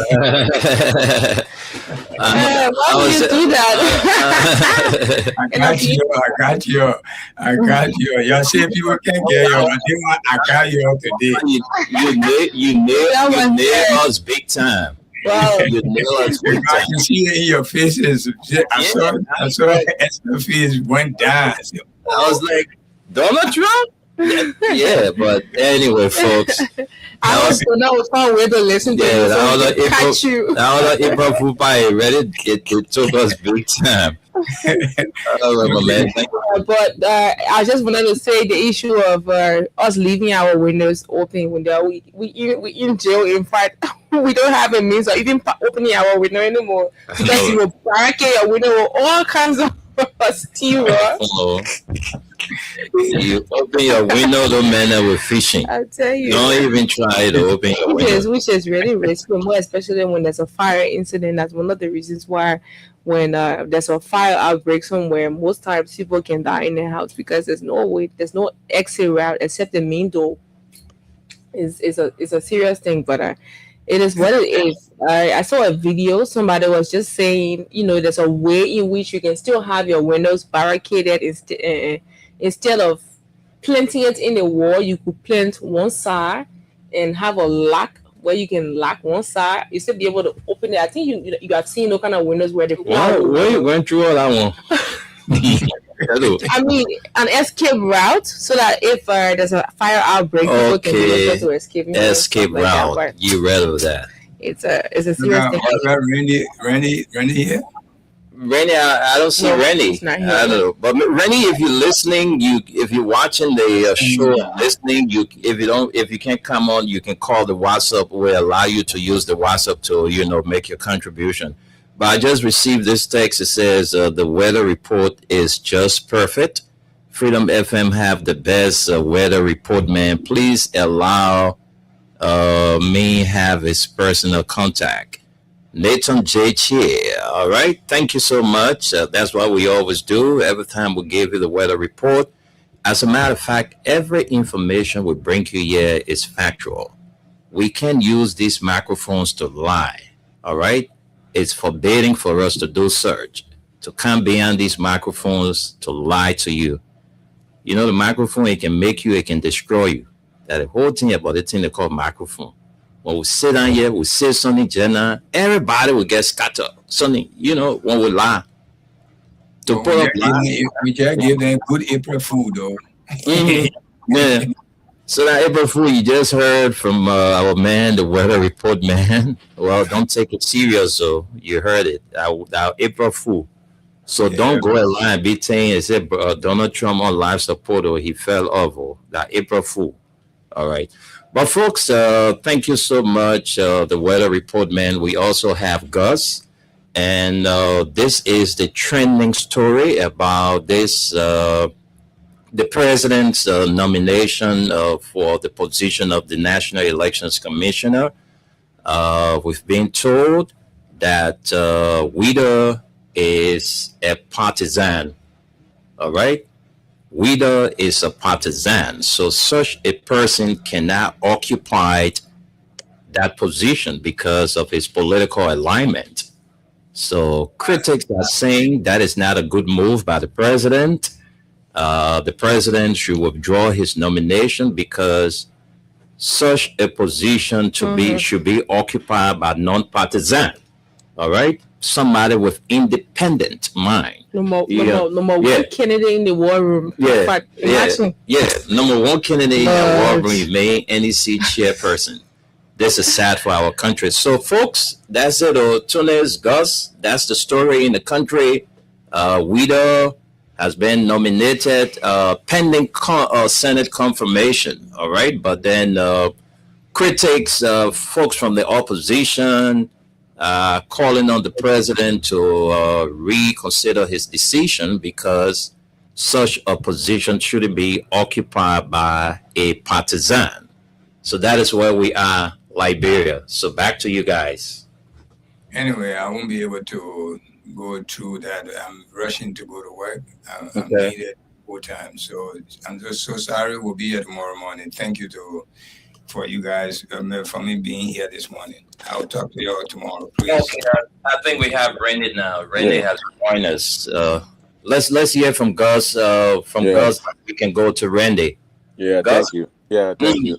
Speaker 8: would you do that?
Speaker 11: I got you. You see, people can get you. I got you today.
Speaker 7: You nail us big time.
Speaker 8: Wow.
Speaker 7: You nail us big
Speaker 11: I
Speaker 7: time.
Speaker 11: can see it in your faces. I saw Esther's face went down.
Speaker 7: I was like, Donald Trump? Yeah, but anyway, folks.
Speaker 8: I was fun way to listen to you.
Speaker 7: That was
Speaker 8: Catch you.
Speaker 7: April Fool pie. Ready? It took us big time. Man.
Speaker 8: But I just wanted to say the issue of us leaving our windows open when we in jail. In fact, we don't have a means of even opening our window anymore because you will barricade your window with all kinds of steel.
Speaker 7: You open your window, don't matter with fishing.
Speaker 8: I tell you.
Speaker 7: Don't even try to open your window.
Speaker 8: Which is really risky, more especially when there's a fire incident. That's one of the reasons why when there's a fire outbreak somewhere, most times people can die in their house because there's no exit route except the main door. It's a serious thing, but it is what it is. I saw a video. Somebody was just saying, there's a way in which you can still have your windows barricaded instead of planting it in the wall. You could plant one side and have a lock where you can lock one side. You still be able to open it. I think you have seen those kind of windows where they.
Speaker 7: Where you went through all that one? Hello.
Speaker 8: I mean, an escape route so that if there's a fire outbreak, people can be able to escape.
Speaker 7: Escape route. Like you read of that?
Speaker 8: It's a serious thing.
Speaker 11: Randy here.
Speaker 7: Rennie, I don't see Rennie. I don't know, but Rennie, if you're listening, if you're watching the show, listening, if you can't come on, you can call the WhatsApp. Will allow you to use the WhatsApp to make your contribution. But I just received this text. It says the weather report is just perfect. Freedom FM have the best weather report, man. Please allow me have his personal contact. Nathan J. Chia. All right. Thank you so much. That's what we always do. Every time we give you the weather report. As a matter of fact, every information we bring you here is factual. We can't use these microphones to lie. All right. It's forbidding for us to do search, to come behind these microphones to lie to you. The microphone, it can make you, it can destroy you. That the whole thing about the thing they call microphone. When we sit down here, we say something, Jenna, everybody will get scattered. Something, when we lie. To put up lie.
Speaker 11: We just give them good April Fool, though.
Speaker 7: Yeah. So that April Fool you just heard from our man, the weather report man. Well, don't take it serious, though. You heard it. Our April Fool. So don't go online and be saying, it said Donald Trump on live support or he fell off. That April Fool. All right. But folks, thank you so much, the weather report man. We also have Gus, and this is the trending story about this, the president's nomination for the position of the National Elections Commissioner. We've been told that Wida is a partisan, all right? Wida is a partisan, so such a person cannot occupy that position because of his political alignment. So critics are saying that is not a good move by the president. The president should withdraw his nomination because such a position should be occupied by non-partisan. All right, somebody with independent mind.
Speaker 8: Number one candidate in the war room.
Speaker 7: Number one candidate in the war room remain NEC chairperson. This is sad for our country. So, folks, that's it. Tunes, Gus, that's the story in the country. Wida has been nominated pending Senate confirmation. All right, but then critics, folks from the opposition, calling on the president to reconsider his decision because such a position shouldn't be occupied by a partisan. So that is where we are, Liberia. So back to you guys.
Speaker 11: Anyway, I won't be able to go through that. I'm rushing to go to work. I'm needed to go time. So I'm just so sorry. We'll be here tomorrow morning. Thank you for you guys, for me being here this morning. I'll talk to you all tomorrow, please.
Speaker 7: Okay, I think we have Randy now. Randy
Speaker 10: Yeah.
Speaker 7: has joined us. Let's hear from Gus. From
Speaker 10: Yeah.
Speaker 7: Gus, we can go to Randy.
Speaker 10: Yeah,
Speaker 7: Gus?
Speaker 10: thank you. Yeah, thank you.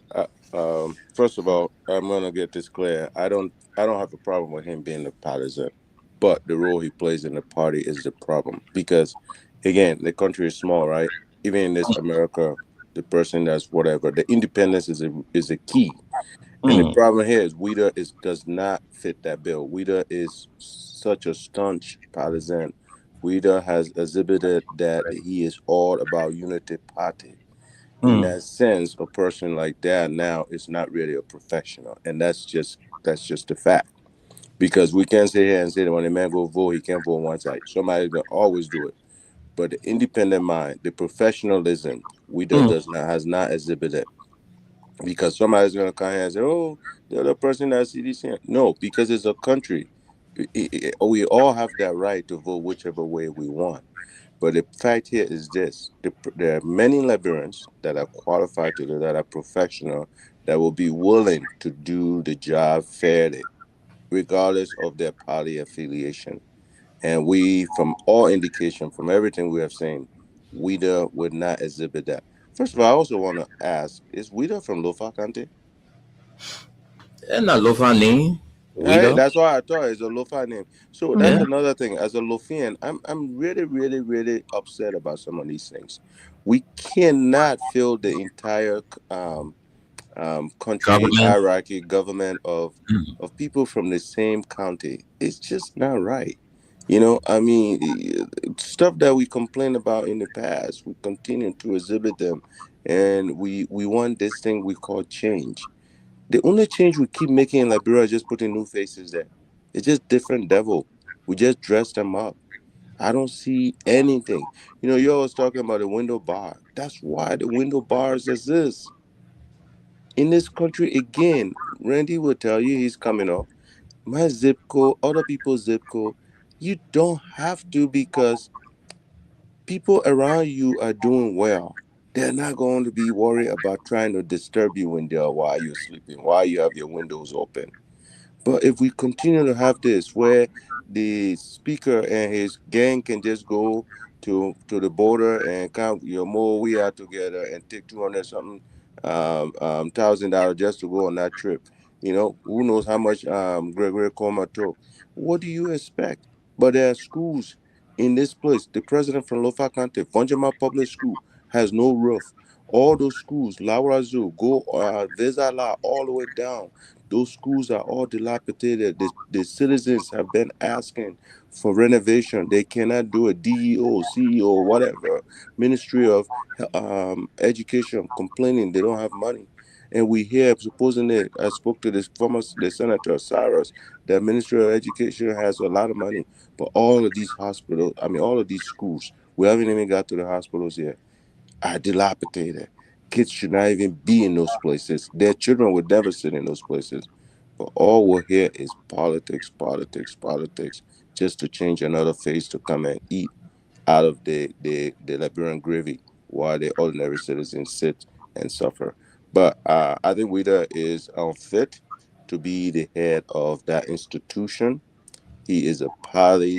Speaker 10: First of all, I'm gonna get this clear. I don't have a problem with him being a partisan, but the role he plays in the party is the problem. Because again, the country is small, right? Even in this America, the person that's whatever, the independence is a key. And the problem here is does not fit that bill. Wida is such a staunch partisan. Wida has exhibited that he is all about unity party. In that sense, a person like that now is not really a professional, and that's just a fact. Because we can't sit here and say that when a man go vote, he can't vote one side. Somebody's gonna always do it. But the independent mind, the professionalism, Wida has not exhibited. Because somebody's gonna come here and say, "Oh, the other person that's CDC." No, because it's a country. We all have that right to vote whichever way we want. But the fact here is this: there are many Liberians that are qualified to do that, are professional, that will be willing to do the job fairly, regardless of their party affiliation. And we, from all indication, from everything we have seen, Wida would not exhibit that. First of all, I also want to ask: is Wida from Lofa County?
Speaker 7: And not Lofani.
Speaker 10: Right,
Speaker 7: Wida.
Speaker 10: that's why I thought it's a Lofa name. So that's another thing. As a Lofian, I'm really, really, really upset about some of these things. We cannot fill the entire country
Speaker 7: Government.
Speaker 10: hierarchy government of people from the same county. It's just not right. You know, I mean, stuff that we complained about in the past, we continue to exhibit them, and we want this thing we call change. The only change we keep making in Liberia is just putting new faces there. It's just different devil. We just dress them up. I don't see anything. You know, you're always talking about the window bar. That's why the window bars exist. In this country, again, Randy will tell you he's coming up. My zip code, other people's zip code, you don't have to, because people around you are doing well. They're not going to be worried about trying to disturb you while you're sleeping, while you have your windows open. But if we continue to have this, where the speaker and his gang can just go to the border and count your more we are together and take 200 something $1,000 just to go on that trip, who knows how much Gregory Coma took? What do you expect? But there are schools in this place. The president from Lofa County, Vonjama Public School, has no roof. All those schools, Laura Zoo, go Vezala, all the way down. Those schools are all dilapidated. The citizens have been asking for renovation. They cannot do a DEO, CEO, whatever, Ministry of Education complaining they don't have money. And we hear, supposedly, I spoke to the Senator Cyrus, the Ministry of Education has a lot of money. But all of these hospitals, all of these schools, we haven't even got to the hospitals yet, are dilapidated. Kids should not even be in those places. Their children would never sit in those places. But all we'll hear is politics, politics, politics, just to change another face to come and eat out of the Liberian gravy while the ordinary citizens sit and suffer. But I think Wida is unfit to be the head of that institution. He is a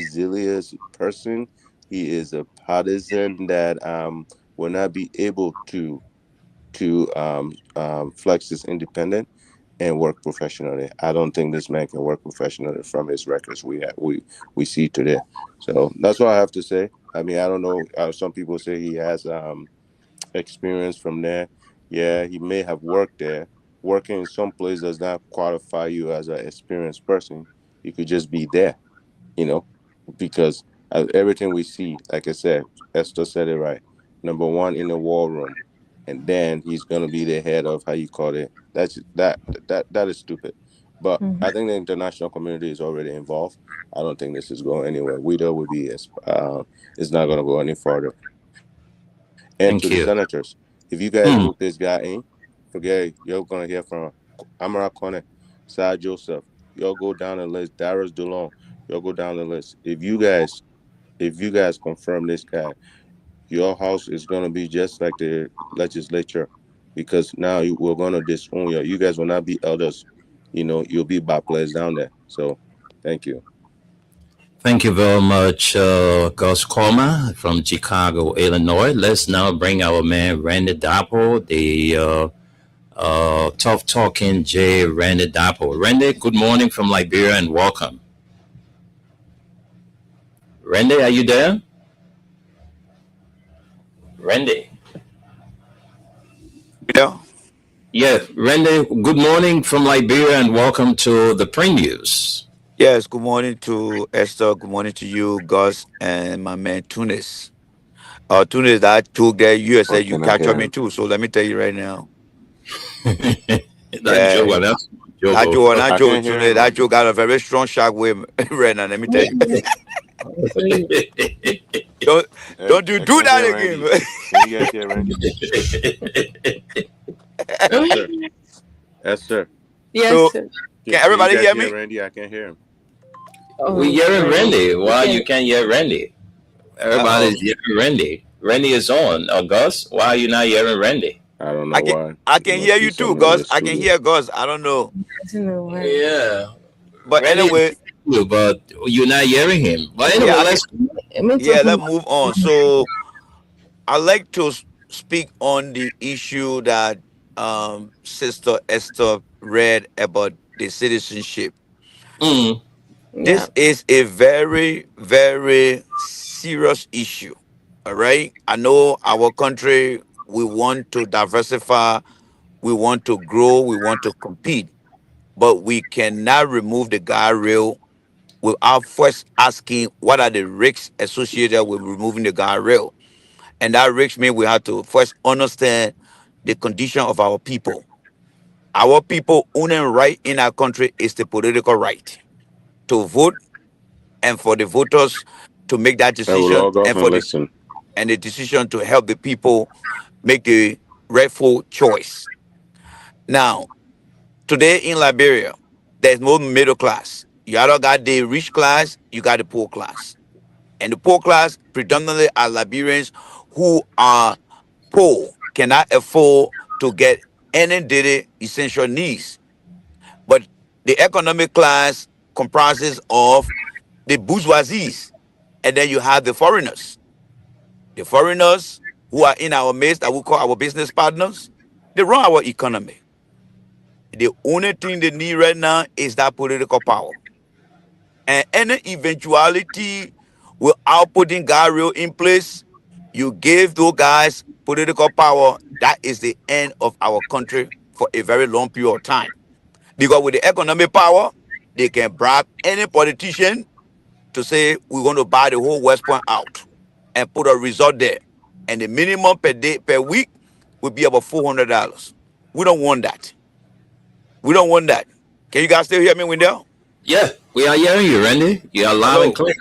Speaker 10: zealous person. He is a partisan that will not be able to flex his independence and work professionally. I don't think this man can work professionally from his records we see today. So that's what I have to say. I don't know. Some people say he has experience from there. Yeah, he may have worked there. Working in some place does not qualify you as an experienced person. You could just be there, because everything we see, like I said, Esther said it right. Number one in the war room, and then he's gonna be the head of how you call it. That is stupid. But I think the international community is already involved. I don't think this is going anywhere. WIDA would be is not gonna go any further. And to the
Speaker 7: Thank
Speaker 10: senators,
Speaker 7: you.
Speaker 10: if you guys vote this guy in, forget it. You're gonna hear from Amara Kone, Sai Joseph. Y'all go down the list. Darius DeLong. Y'all go down the list. If you guys confirm this guy, your house is gonna be just like the legislature, because now we're gonna disown you. You guys will not be elders. You'll be backlash down there. So, thank you.
Speaker 7: Thank you very much, Gus Koma from Chicago, Illinois. Let's now bring our man Randy Dapple, the tough talking J. Randy Dapple. Randy, good morning from Liberia and welcome. Randy, are you there? Randy.
Speaker 12: Yeah.
Speaker 7: Yeah, Randy, good morning from Liberia and welcome to the Pre News.
Speaker 12: Yes, good morning to Esther. Good morning to you, Gus, and my man Tunis. Tunis, that joke that you said you captured me too. So let me tell you right now.
Speaker 7: That joke,
Speaker 12: Tunis, that joke got a very strong shock with right now. Let me tell you. don't you do that again.
Speaker 10: Can you guys hear Randy? Yes, sir.
Speaker 8: Yes,
Speaker 12: So,
Speaker 8: sir.
Speaker 12: Can everybody
Speaker 10: you guys
Speaker 12: hear me?
Speaker 10: Randy, I can hear him.
Speaker 7: We hearing Randy. Why you can't hear Randy? Everybody's hearing Randy. Randy is on. Gus, why are you not hearing Randy?
Speaker 10: I don't know why.
Speaker 12: I can hear you too, Gus. I can hear Gus. I don't know.
Speaker 7: Yeah.
Speaker 12: But
Speaker 7: Randy
Speaker 12: anyway,
Speaker 7: is you, but you're not hearing him. But anyway,
Speaker 12: let's move on. So I like to speak on the issue that Sister Esther read about the citizenship. This is a very, very serious issue. All right. I know our country, we want to diversify, we want to grow, we want to compete, but we cannot remove the guardrail without first asking what are the risks associated with removing the guardrail. And that risk means we have to first understand the condition of our people. Our people owning right in our country is the political right to vote, and for the voters to make that
Speaker 10: I will
Speaker 12: decision,
Speaker 10: log off
Speaker 12: and
Speaker 10: and listen.
Speaker 12: the decision to help the people make the rightful choice. Now, today in Liberia, there's no middle class. You either got the rich class, you got the poor class. And the poor class predominantly are Liberians who are poor, cannot afford to get any daily essential needs. But the economic class comprises of the bourgeoisie, and then you have the foreigners. The foreigners who are in our midst that we call our business partners, they run our economy. The only thing they need right now is that political power. And any eventuality without putting guardrail in place, you give those guys political power, that is the end of our country for a very long period of time. Because with the economic power, they can bribe any politician to say we're going to buy the whole West Point out and put a result there. And the minimum per week would be about $400. We don't want that. We don't want that. Can you guys still hear me, Wendell?
Speaker 7: Yeah, we are hearing you, Randy. You are loud and clear.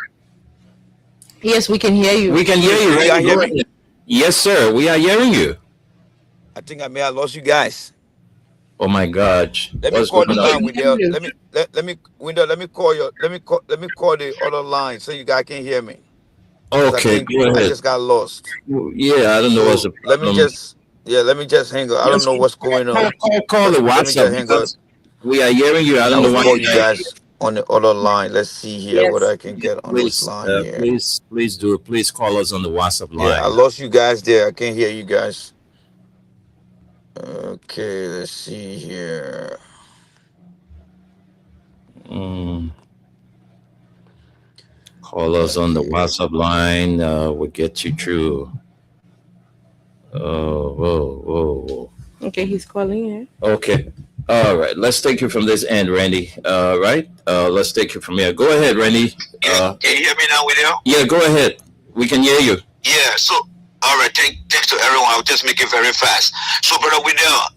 Speaker 8: Yes, we can hear you.
Speaker 7: We can hear you.
Speaker 12: You guys hear me?
Speaker 7: Yes, sir. We are hearing you.
Speaker 12: I think I may have lost you guys.
Speaker 7: Oh my God!
Speaker 12: Let me call the line, Wendell. Let me call the other line so you guys can hear me.
Speaker 7: Okay, go ahead.
Speaker 12: I just got lost.
Speaker 7: Yeah, I don't know what's the problem.
Speaker 12: Let me just hang up. I don't know what's going on.
Speaker 7: Call the WhatsApp because we are hearing you. I don't know why
Speaker 12: you guys on the other line. Let's see here what I can get on this line here.
Speaker 7: Please call us on the WhatsApp line.
Speaker 12: Yeah, I lost you guys there. I can't hear you guys. Okay, let's see here.
Speaker 7: Call us on the WhatsApp line. We'll get you through. Whoa.
Speaker 8: Okay, he's calling in.
Speaker 7: Okay. All right. Let's take you from this end, Randy. Right? Let's take you from here. Go ahead, Randy.
Speaker 13: Can you hear me now, Wendell?
Speaker 7: Yeah, go ahead. We can hear you.
Speaker 13: Yeah, so, all right. Thanks to everyone. I'll just make it very fast. So, Brother Wendell,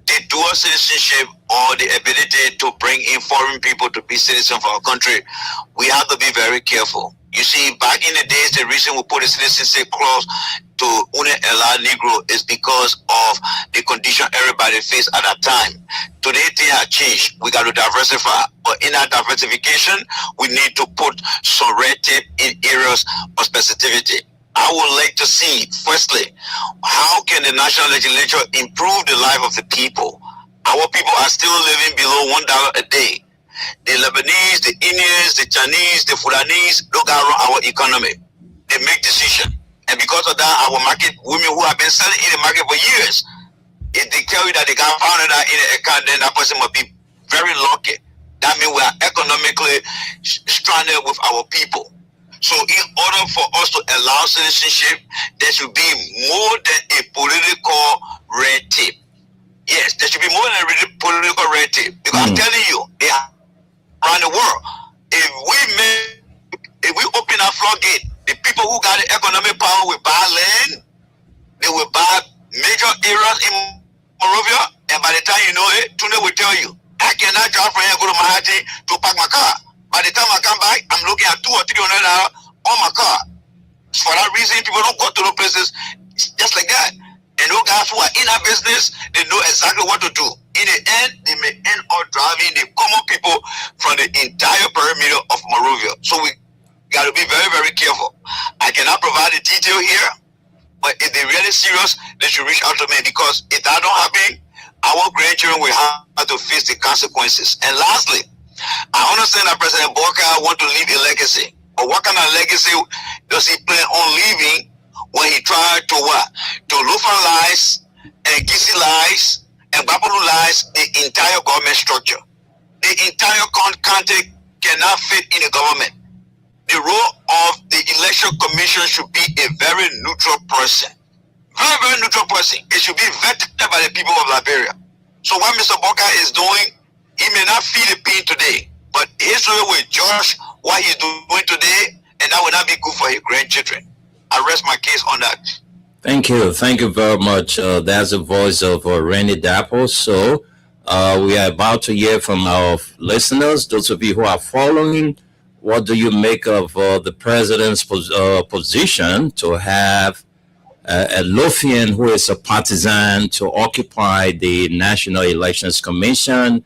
Speaker 13: the dual citizenship or the ability to bring in foreign people to be citizens of our country, we have to be very careful. You see, back in the days, the reason we put a citizenship clause to allow Negro is because of the condition everybody faced at that time. Today, things have changed. We got to diversify. But in that diversification, we need to put some red tape in areas of specificity. I would like to see, firstly, how can the national legislature improve the life of the people? Our people are still living below $1 a day. The Lebanese, the Indians, the Chinese, the Fulanese don't got run our economy. They make decisions. And because of that, our market women who have been selling in the market for years, if they tell you that they got found in the account, then that person must be very lucky. That means we are economically stranded with our people. So in order for us to allow citizenship, there should be more than a political red tape. Yes, there should be more than a political red tape. Because I'm telling you, they are around the world. If we open our floodgate, the people who got the economic power will buy land, they will buy major areas in Monrovia, and by the time you know it, Tunde will tell you, I cannot drive from here and go to Mahati to park my car. By the time I come back, I'm looking at $200 or $300 on my car. For that reason, people don't go to those places just like that. And those guys who are in our business, they know exactly what to do. In the end, they may end up driving the common people from the entire perimeter of Monrovia. So we got to be very, very careful. I cannot provide the detail here, but if they're really serious, they should reach out to me, because if that don't happen, our grandchildren will have to face the consequences. And lastly, I understand that President Boka wants to leave a legacy. But what kind of legacy does he plan on leaving when he tried to what? To Lufan lies and Gisi lies and Babulu lies the entire government structure. The entire country cannot fit in the government. The role of the election commission should be a very neutral person. Very, very neutral person. It should be vetted by the people of Liberia. So what Mr. Boka is doing, he may not feel the pain today, but history will judge what he's doing today, and that will not be good for his grandchildren. I rest my case on that.
Speaker 7: Thank you. Thank you very much. That's the voice of Randy Dapo. So we are about to hear from our listeners, those of you who are following. What do you make of the president's position to have a Lothian who is a partisan to occupy the National Elections Commission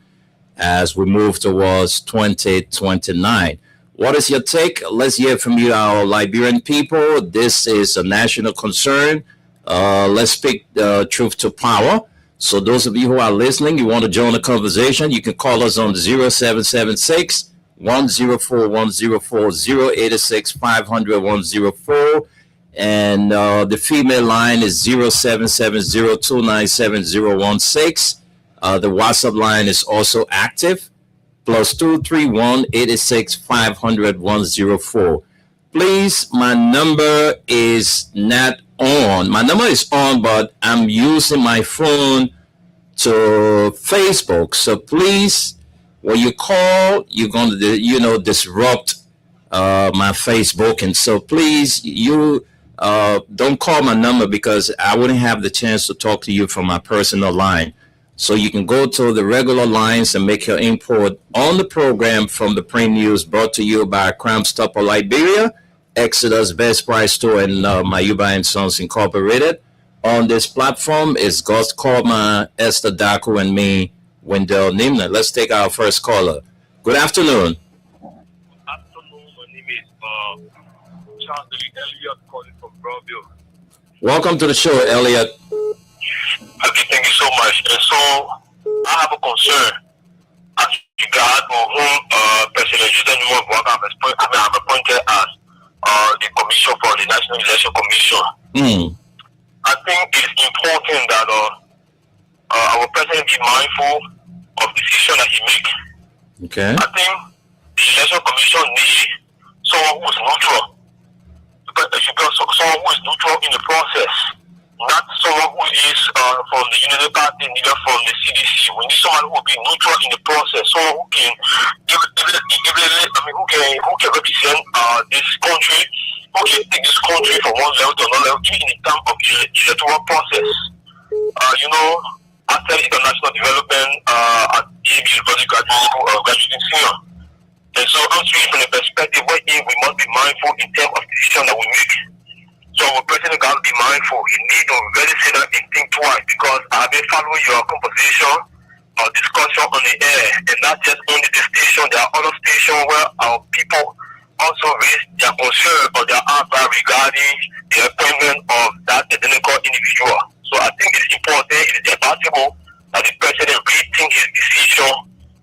Speaker 7: as we move towards 2029? What is your take? Let's hear from you, our Liberian people. This is a national concern. Let's speak the truth to power. So those of you who are listening, you want to join the conversation, you can call us on 0776 104 104 086 500 104. And the female line is 0770 297 016. The WhatsApp line is also active. +231 86 500 104. Please, my number is not on. My number is on, but I'm using my phone to Facebook. So please, when you call, you're going to, disrupt my Facebook. And so please, you don't call my number, because I wouldn't have the chance to talk to you from my personal line. So you can go to the regular lines and make your import on the program from the print news, brought to you by Crime Stopper Liberia, Exodus Best Price Store, and Mayuba & Sons Incorporated. On this platform is Gus Coleman, Esther Daku, and me, Wendell Nimna. Let's take our first caller. Good afternoon.
Speaker 14: Afternoon. My name is Charles Elliott, calling from Broadville.
Speaker 7: Welcome to the show, Elliot.
Speaker 14: Okay, thank you so much. And so I have a concern as regard to whom President Justin Nwabwaka I'm appointed as the commission for the National Election Commission. I think it's important that our president be mindful of the decision that he makes.
Speaker 7: Okay.
Speaker 14: I think the election commission needs someone who is neutral. Because there should be someone who is neutral in the process. Not someone who is from the Unity Party, neither from the CDC. We need someone who will be neutral in the process, someone who can, who can represent this country, who can take this country from one level to another level, even in terms of the electoral process. After international development at DAB University graduating senior. And so I'm speaking from the perspective where we must be mindful in terms of the decision that we make. So our president got to be mindful. He need to really sit down and think twice, because I've been following your conversation or discussion on the air, and not just only the station. There are other stations where our people also raised their concern or their outcry regarding the appointment of that identical individual. So I think it's important, it is advisable that the president rethink his decision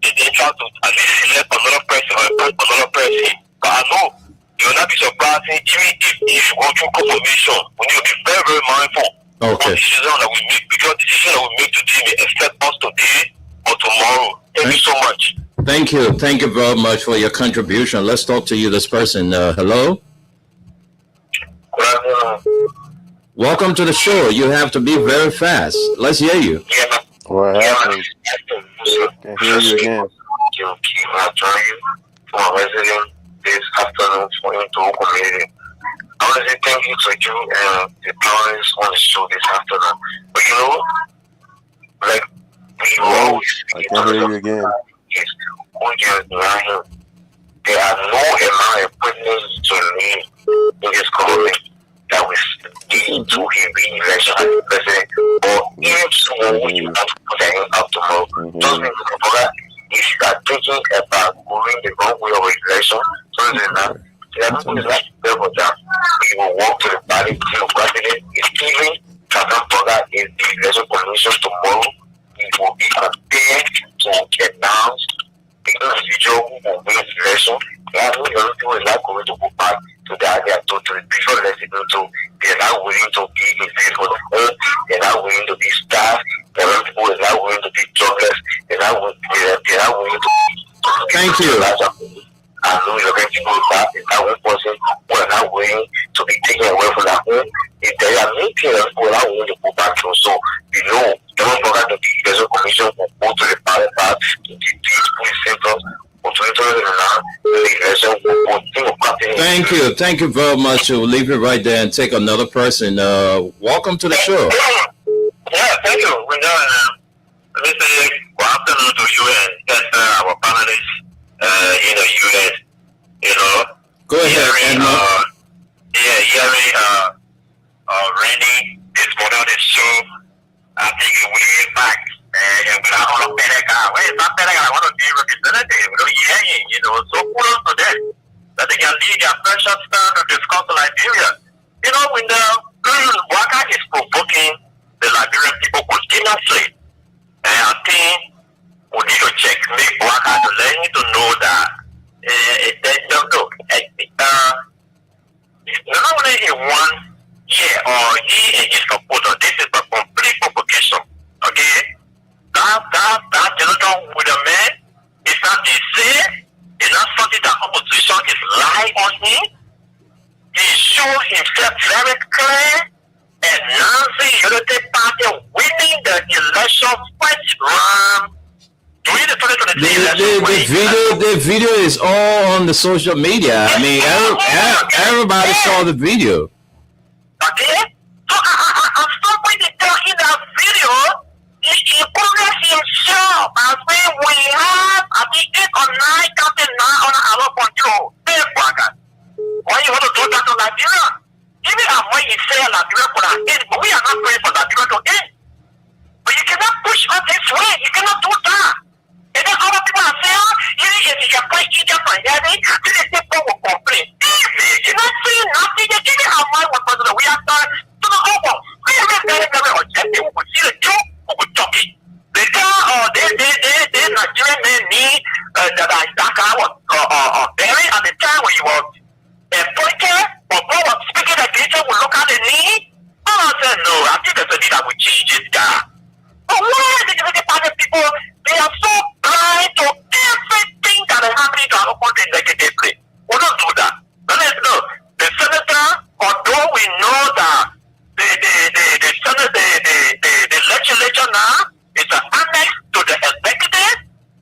Speaker 14: and then try to at least select another person or appoint another person. But I know it will not be surprising, even if you go through confirmation, we need to be very, very mindful of the decision that we make, because the decision that we make today may affect us today or tomorrow. Thank you so much.
Speaker 7: Thank you. Thank you very much for your contribution. Let's talk to you, this person. Hello? Welcome to the show. You have to be very fast. Let's hear you.
Speaker 10: What happened? Can't hear you again.
Speaker 14: For a resident this afternoon for him to community. I want to say thank you to you and the parents on the show this afternoon. But you know, like we always
Speaker 10: I can't hear you again.
Speaker 14: There are no amount of appointments to me in this government that will lead to a re-election as president, or even someone who you have to put their hand up tomorrow. Just me, if you are thinking about going the wrong way of election, so that people is like devil down. We will walk to the party of president. If even Katapoga is the election commission tomorrow, we will be prepared to announce the individual who will win the election. And we know people is not going to go back to the idea to before letting people to they're not willing to be in favor of the home, they're not willing to be staff, there are people who are not willing to be jobless, they're not willing to
Speaker 7: Thank you.
Speaker 14: I know you're going to go back, it's not one person who are not willing to be taken away from that home. If there are many people who are not willing to go back to, so you know, don't forget to the election commission will go to the ballot path to the police centers.
Speaker 7: Thank you. Thank you very much. We'll leave it right there and take another person. Welcome to the show.
Speaker 14: Yeah, thank you. Let me say good afternoon to you and that's our panelists in the U.S. You know,
Speaker 7: go ahead.
Speaker 14: Hearing Randy this morning on the show, I think way back. And when I want to pay that guy, well, it's not that I want to be representative, you know, so kudos to them that they can lead their precious stand to discuss Liberia. You know, when the Waka is provoking the Liberian people continuously, and I think we need to check, make Waka to let him to know that not only in 1 year or he and his supporter, this is a complete provocation, okay? That gentleman with a man is not the same. It's not something that opposition is lying on him. He showed himself very clear. And Nancy Unity Party winning the election first round during the 2023 election.
Speaker 7: The video is all on the social media. I mean, everybody saw the video.
Speaker 14: Okay? So I'm still waiting to tell in that video. He progressed himself as when we have, I think, 8 or 9 counting now on our control. When you want to do that to Nigeria, even when you say Nigeria for that end, but we are not praying for Nigeria to end. But you cannot push us this way. You cannot do that. And then other people are saying, if you can push Egypt for hearing, then people will complain. You're not saying nothing. You're giving our mind what we are done to the over. We are very, very objective. We will see the truth. The Nigerian men need that I was buried at the time when he was appointed, or God was speaking against him, will look at the need. And I said, no, I think there's a need that will change this guy. But why the Party people, they are so blind to everything that is happening to our country negatively. We don't do that. But let's know, the senator, although we know that the legislature now is an annex to the executive,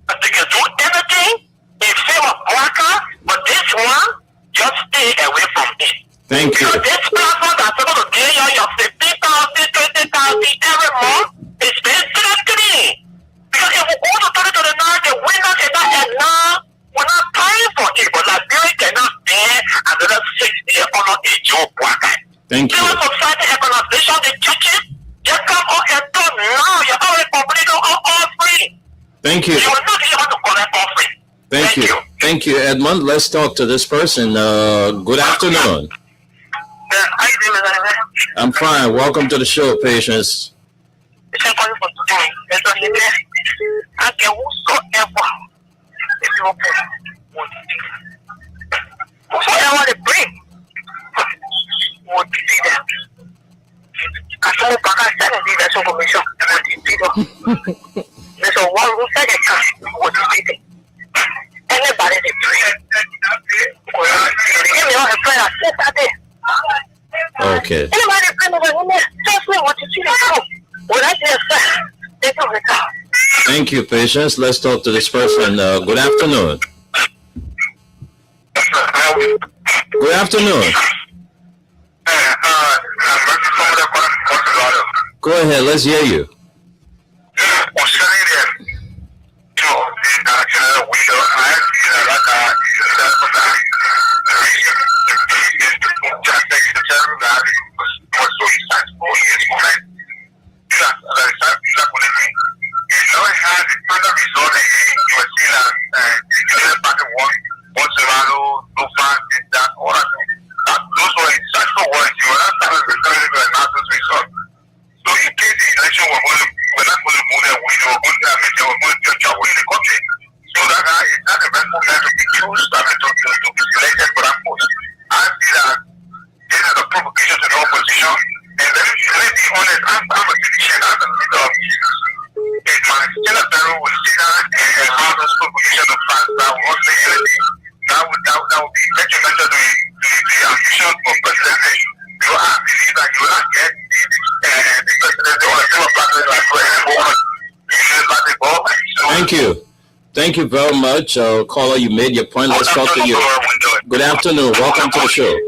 Speaker 14: and they can do anything in favor of workers, but this one, just stay away from it.
Speaker 7: Thank you.
Speaker 14: Because this platform that's supposed to give you your 50,000, 20,000 every month is very clean. Because if we go to 2029, the winner cannot and now we're not paying for it, but Liberia cannot bear another 6 years on a job worker.
Speaker 7: Thank you.
Speaker 14: Society economization, the churches, you come on and do now. You're already completing all free.
Speaker 7: Thank you.
Speaker 14: You will not be able to collect all free.
Speaker 7: Thank you. Thank you, Edmund. Let's talk to this person. Good afternoon.
Speaker 14: How you doing, Mr.
Speaker 7: I'm fine. Welcome to the show, Patience.
Speaker 14: Thank you for today. I can whosoever if you whosoever they bring would see them. I saw the back and said that's information would see them. There's a one who said it would see them. Anybody they bring. Give me all the prayer. Sit that there.
Speaker 7: Okay.
Speaker 14: Anybody bring over here, just me what you see them. What I just said, they don't recall.
Speaker 7: Thank you, Patience. Let's talk to this person. Good afternoon. Good afternoon. Go ahead. Let's hear you. Thank you very much, caller. You made your point. Let's talk to you. Good afternoon. Welcome to the show.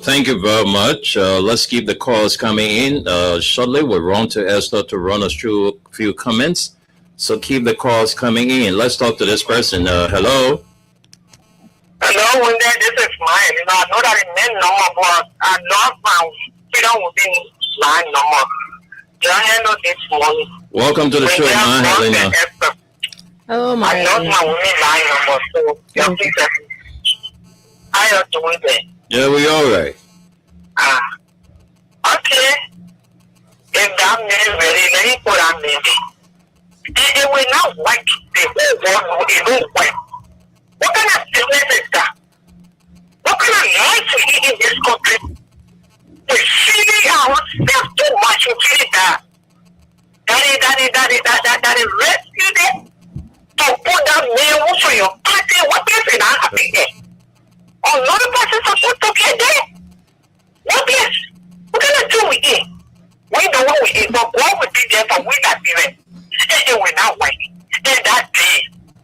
Speaker 7: Thank you very much. Let's keep the calls coming in. Shortly, we'll run to Esther to run us through a few comments. So keep the calls coming in. Let's talk to this person. Hello.
Speaker 14: Hello, one day this is mine. You know, I know that it meant no more, but I know my freedom will be mine no more. You handle this morning.
Speaker 7: Welcome to the show, man, Helena.
Speaker 8: Oh my.
Speaker 14: I know my woman line no more, so you please help me. How you doing there?
Speaker 7: Yeah, we all right.
Speaker 14: Okay. If that man ready, let me put that man. It will not work. The whole world it won't work. What kind of business is that? What kind of life we eat in this country? We feeding ourselves too much. We feed that. That is rescue them to put that man for your party. What is it that happening there? Another person supposed to get there. What is? What kind of do we eat? We know what we eat, but what we did there for we that parents. And we're not waiting. And that day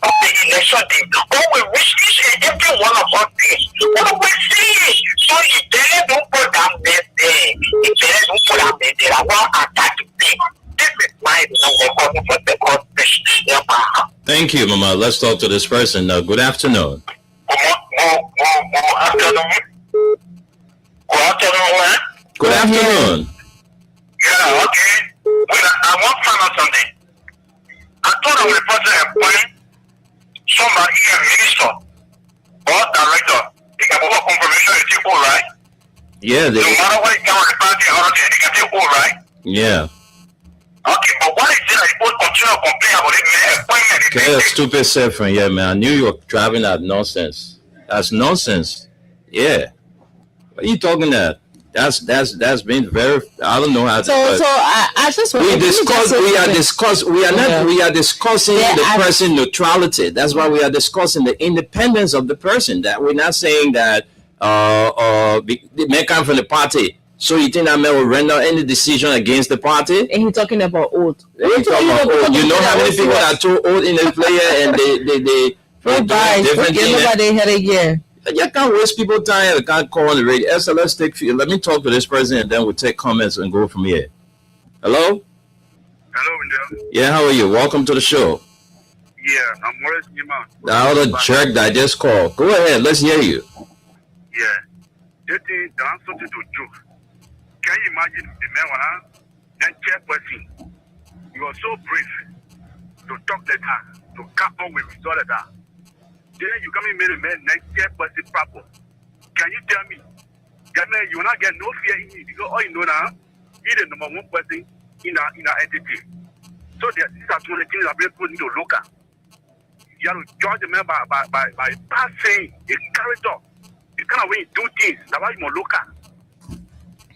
Speaker 14: of the election day, oh, we wish each and every one of us there. What we see? So you don't put that man there. You don't put that man there. I want to attack them. This is my number for the court.
Speaker 7: Thank you, Mama. Let's talk to this person. Good afternoon.
Speaker 14: Good afternoon.
Speaker 7: Good afternoon.
Speaker 14: Yeah, Yeah, okay. When I want to find out something. I thought I was supposed to appoint somebody, a minister or director. They can put a confirmation and take all right.
Speaker 7: Yeah,
Speaker 14: No matter what it comes with the party or not, they can take all right.
Speaker 7: yeah.
Speaker 14: Okay, but why is it that people continue to complain about it? Man, appointment.
Speaker 7: Okay, a stupid self from yeah, man. I knew you were driving that nonsense. That's nonsense. Yeah. What are you talking at? That's been very. I don't know how.
Speaker 8: So I just want
Speaker 7: we discuss. We are discuss. We are not. We are discussing the person neutrality. That's why we are discussing the independence of the person. That we're not saying that the man come from the party. So you think that man will render any decision against the party?
Speaker 8: And he's talking about oath.
Speaker 7: You know how many people are too old in the player and they do different things. You can't waste people time. You can't call on the radio. Esther, let's take. Let me talk to this person and then we'll take comments and go from here. Hello.
Speaker 14: Hello, Wendell.
Speaker 7: Yeah, how are you? Welcome to the show.
Speaker 14: Yeah, I'm Morris Nima.
Speaker 7: The other jerk that I just called. Go ahead. Let's hear you.
Speaker 14: Yeah. They think they have something to do. Can you imagine the man that chairperson? You are so brave to talk like that, to cap on with result like that. Then you come in made a man next chairperson proper. Can you tell me? That man, you will not get no fear in me because all you know now, he's the number one person in our entity. So these are two of the things that have been put into local. You have to judge the man by passing a character. The kind of way you do things, that's why you're local.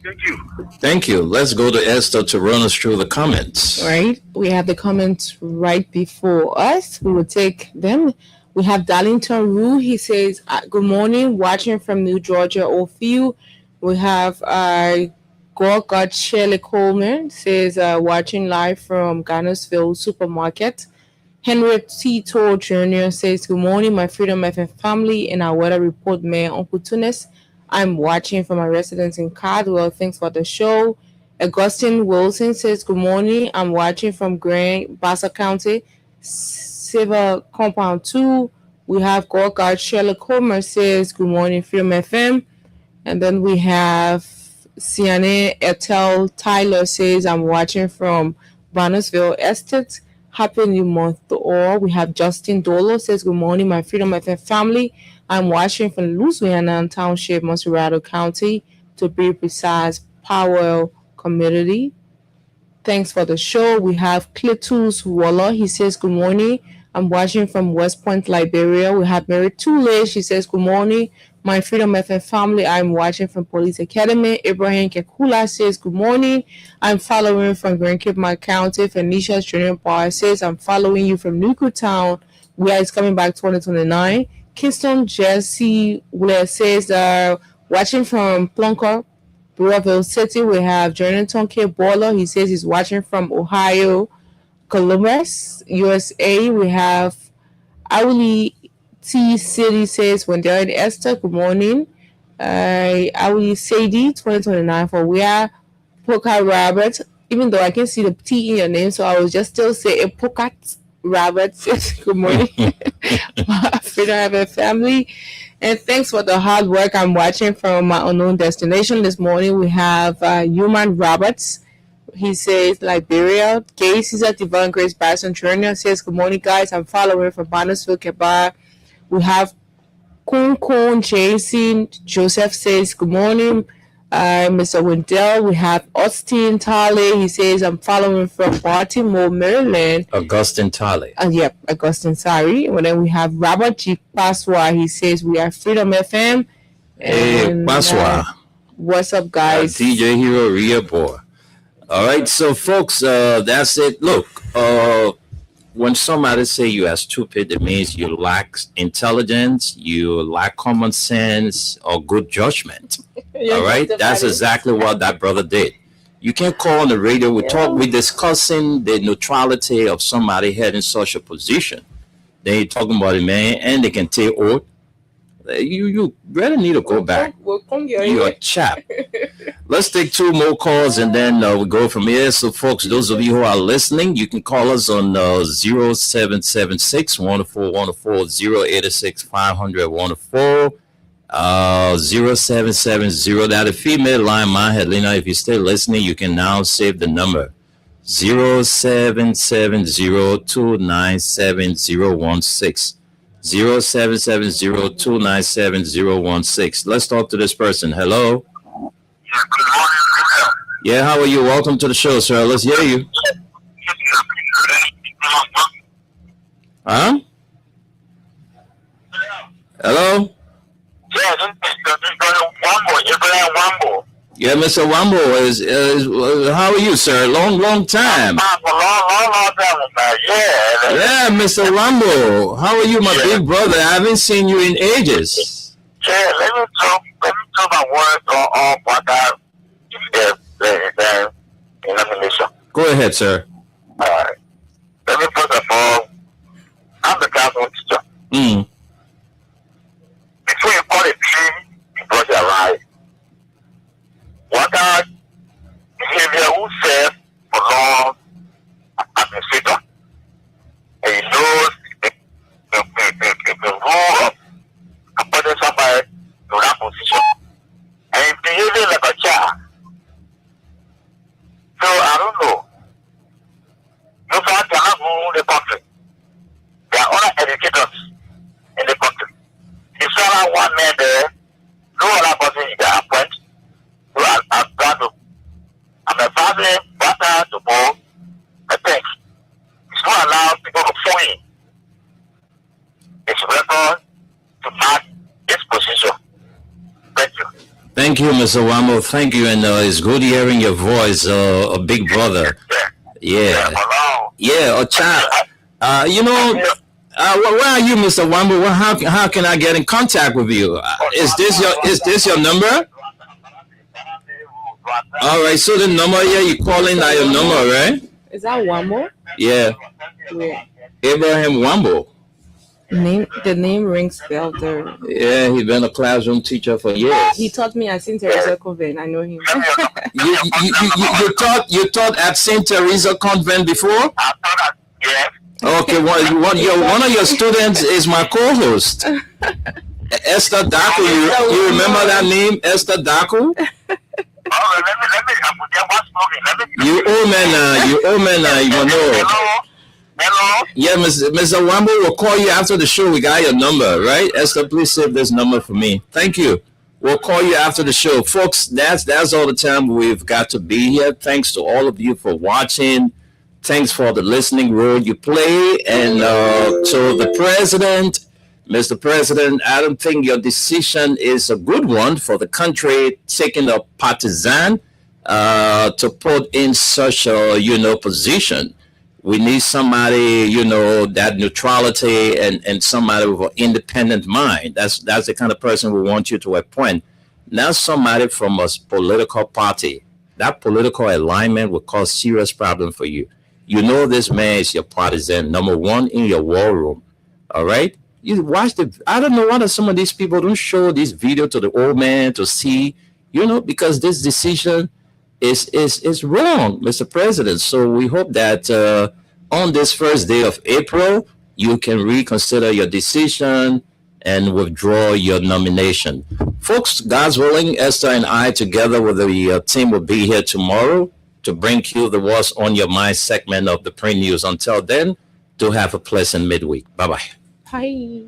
Speaker 14: Thank you.
Speaker 7: Thank you. Let's go to Esther to run us through the comments.
Speaker 8: Right. We have the comments right before us. We will take them. We have Darlington Rue. He says, good morning, watching from New Georgia, Ophir. We have Gorgot Shelley Coleman says, watching live from Garnersville Supermarket. Henry T. Toll Jr. says, good morning, my Freedom FM family and our weather report man, Uncle Tunis. I'm watching from my residence in Caldwell. Thanks for the show. Augustine Wilson says, good morning. I'm watching from Grand Bassa County, Civil Compound 2. We have Gorgard Shelley Comer says, good morning, Freedom FM. And then we have Siane Etel Tyler says, I'm watching from Barnesville Estate. Happy New Month to all. We have Justin Dolo says, good morning, my Freedom FM family. I'm watching from Louisiana Township, Monserrato County, to be precise, Powell Community. Thanks for the show. We have Cletus Waller. He says, good morning. I'm watching from West Point, Liberia. We have Mary Tule. She says, good morning, my Freedom FM family. I'm watching from Police Academy. Ibrahim Kekula says, good morning. I'm following from Grand Cape County. Phoenicia Junior Bar says, I'm following you from Newtown, where it's coming back 2029. Kingston Jesse Willer says, watching from Plunker, Burrillville City. We have Jonathan K. Baller. He says he's watching from Ohio, Columbus, USA. We have Auli T. City says, when they're in Esther, good morning. Auli Sadie, 2029 for we are Poca Robert. Even though I can see the T in your name, so I will just still say Pocat Robert says, good morning. Freedom have a family. And thanks for the hard work. I'm watching from my unknown destination. This morning we have Human Roberts. He says, Liberia. Gay Caesar Divine Grace Bison Jr. says, good morning, guys. I'm following from Barnesville, Quebec. We have Kun Jason Joseph says, good morning, Mr. Wendell. We have Austin Tale. He says, I'm following from Baltimore, Maryland.
Speaker 7: Augustine Tale.
Speaker 8: Yep, Augustine, sorry. And then we have Robert G. Paswa. He says, we are Freedom FM.
Speaker 7: Hey, Paswa.
Speaker 8: What's up, guys?
Speaker 7: DJ Hero Ria Boy. All right, so folks, that's it. Look, when somebody say you are stupid, it means you lack intelligence, you lack common sense, or good judgment. All right, that's exactly what that brother did. You can't call on the radio. We're discussing the neutrality of somebody having such a position. Then you're talking about it, man, and they can take oath. You really need to go back. You're a chap. Let's take two more calls and then we go from here. So, folks, those of you who are listening, you can call us on 0776 104 104 086 500 104. 0770. That a female line, my Helena. If you're still listening, you can now save the number 0770-297-016. 0770-297-016. Let's talk to this person. Hello. Yeah, how are you? Welcome to the show, sir. Let's hear you. Huh? Hello? Yeah, Mr. Wambo, how are you, sir? Long time. Yeah, Mr. Wambo, how are you, my big brother? I haven't seen you in ages.
Speaker 14: Yeah, let me talk my words on what the nomination.
Speaker 7: Go ahead, sir.
Speaker 14: All right. Let me first of all, I'm the classroom teacher. Before you call a tree, you brought your life. What are behavior who serve for long administrator? And he knows the rule of appointing somebody to that position. And he's behaving like a child. So I don't know. You can't have rule the country. There are other educators in the country. If someone one man there, no other person you can appoint. So I'm a family partner to both. I think it's not allowed people to phone in. It's record to mark this position. Thank you.
Speaker 7: Thank you, Mr. Wambo. Thank you, and it's good hearing your voice, a big brother. Yeah. Yeah, a child. You know, where are you, Mr. Wambo? Well, how can I get in contact with you? Is this your number? All right, so the number here you calling now your number, right?
Speaker 8: Is that Wambo?
Speaker 7: Yeah.
Speaker 8: Where?
Speaker 7: Abraham Wambo.
Speaker 8: The name rings bell there.
Speaker 7: Yeah, he's been a classroom teacher for years.
Speaker 8: He taught me at St. Teresa Convent. I know him.
Speaker 7: you taught at St. Teresa Convent before?
Speaker 14: Yes.
Speaker 7: Okay, one of your students is my co-host. Esther Daku. You remember that name, Esther Daku? You old man, you know.
Speaker 14: Hello?
Speaker 7: Yeah, Mr. Wambo will call you after the show. We got your number, right? Esther, please save this number for me. Thank you. We'll call you after the show. Folks, that's all the time we've got to be here. Thanks to all of you for watching. Thanks for the listening role you play. And to the president, Mr. President, I don't think your decision is a good one for the country, taking a partisan to put in such a, position. We need somebody, that neutrality and somebody with an independent mind. That's the kind of person we want you to appoint. Not somebody from a political party. That political alignment will cause serious problem for you. You know this man is your partisan, number one in your war room. All right? You watch I don't know why some of these people don't show this video to the old man to see, because this decision is wrong, Mr. President. So we hope that on this first day of April, you can reconsider your decision and withdraw your nomination. Folks, God's willing, Esther and I together with the team will be here tomorrow to bring you the What's on Your Mind segment of the Print News. Until then, do have a pleasant midweek. Bye-bye.
Speaker 8: Bye.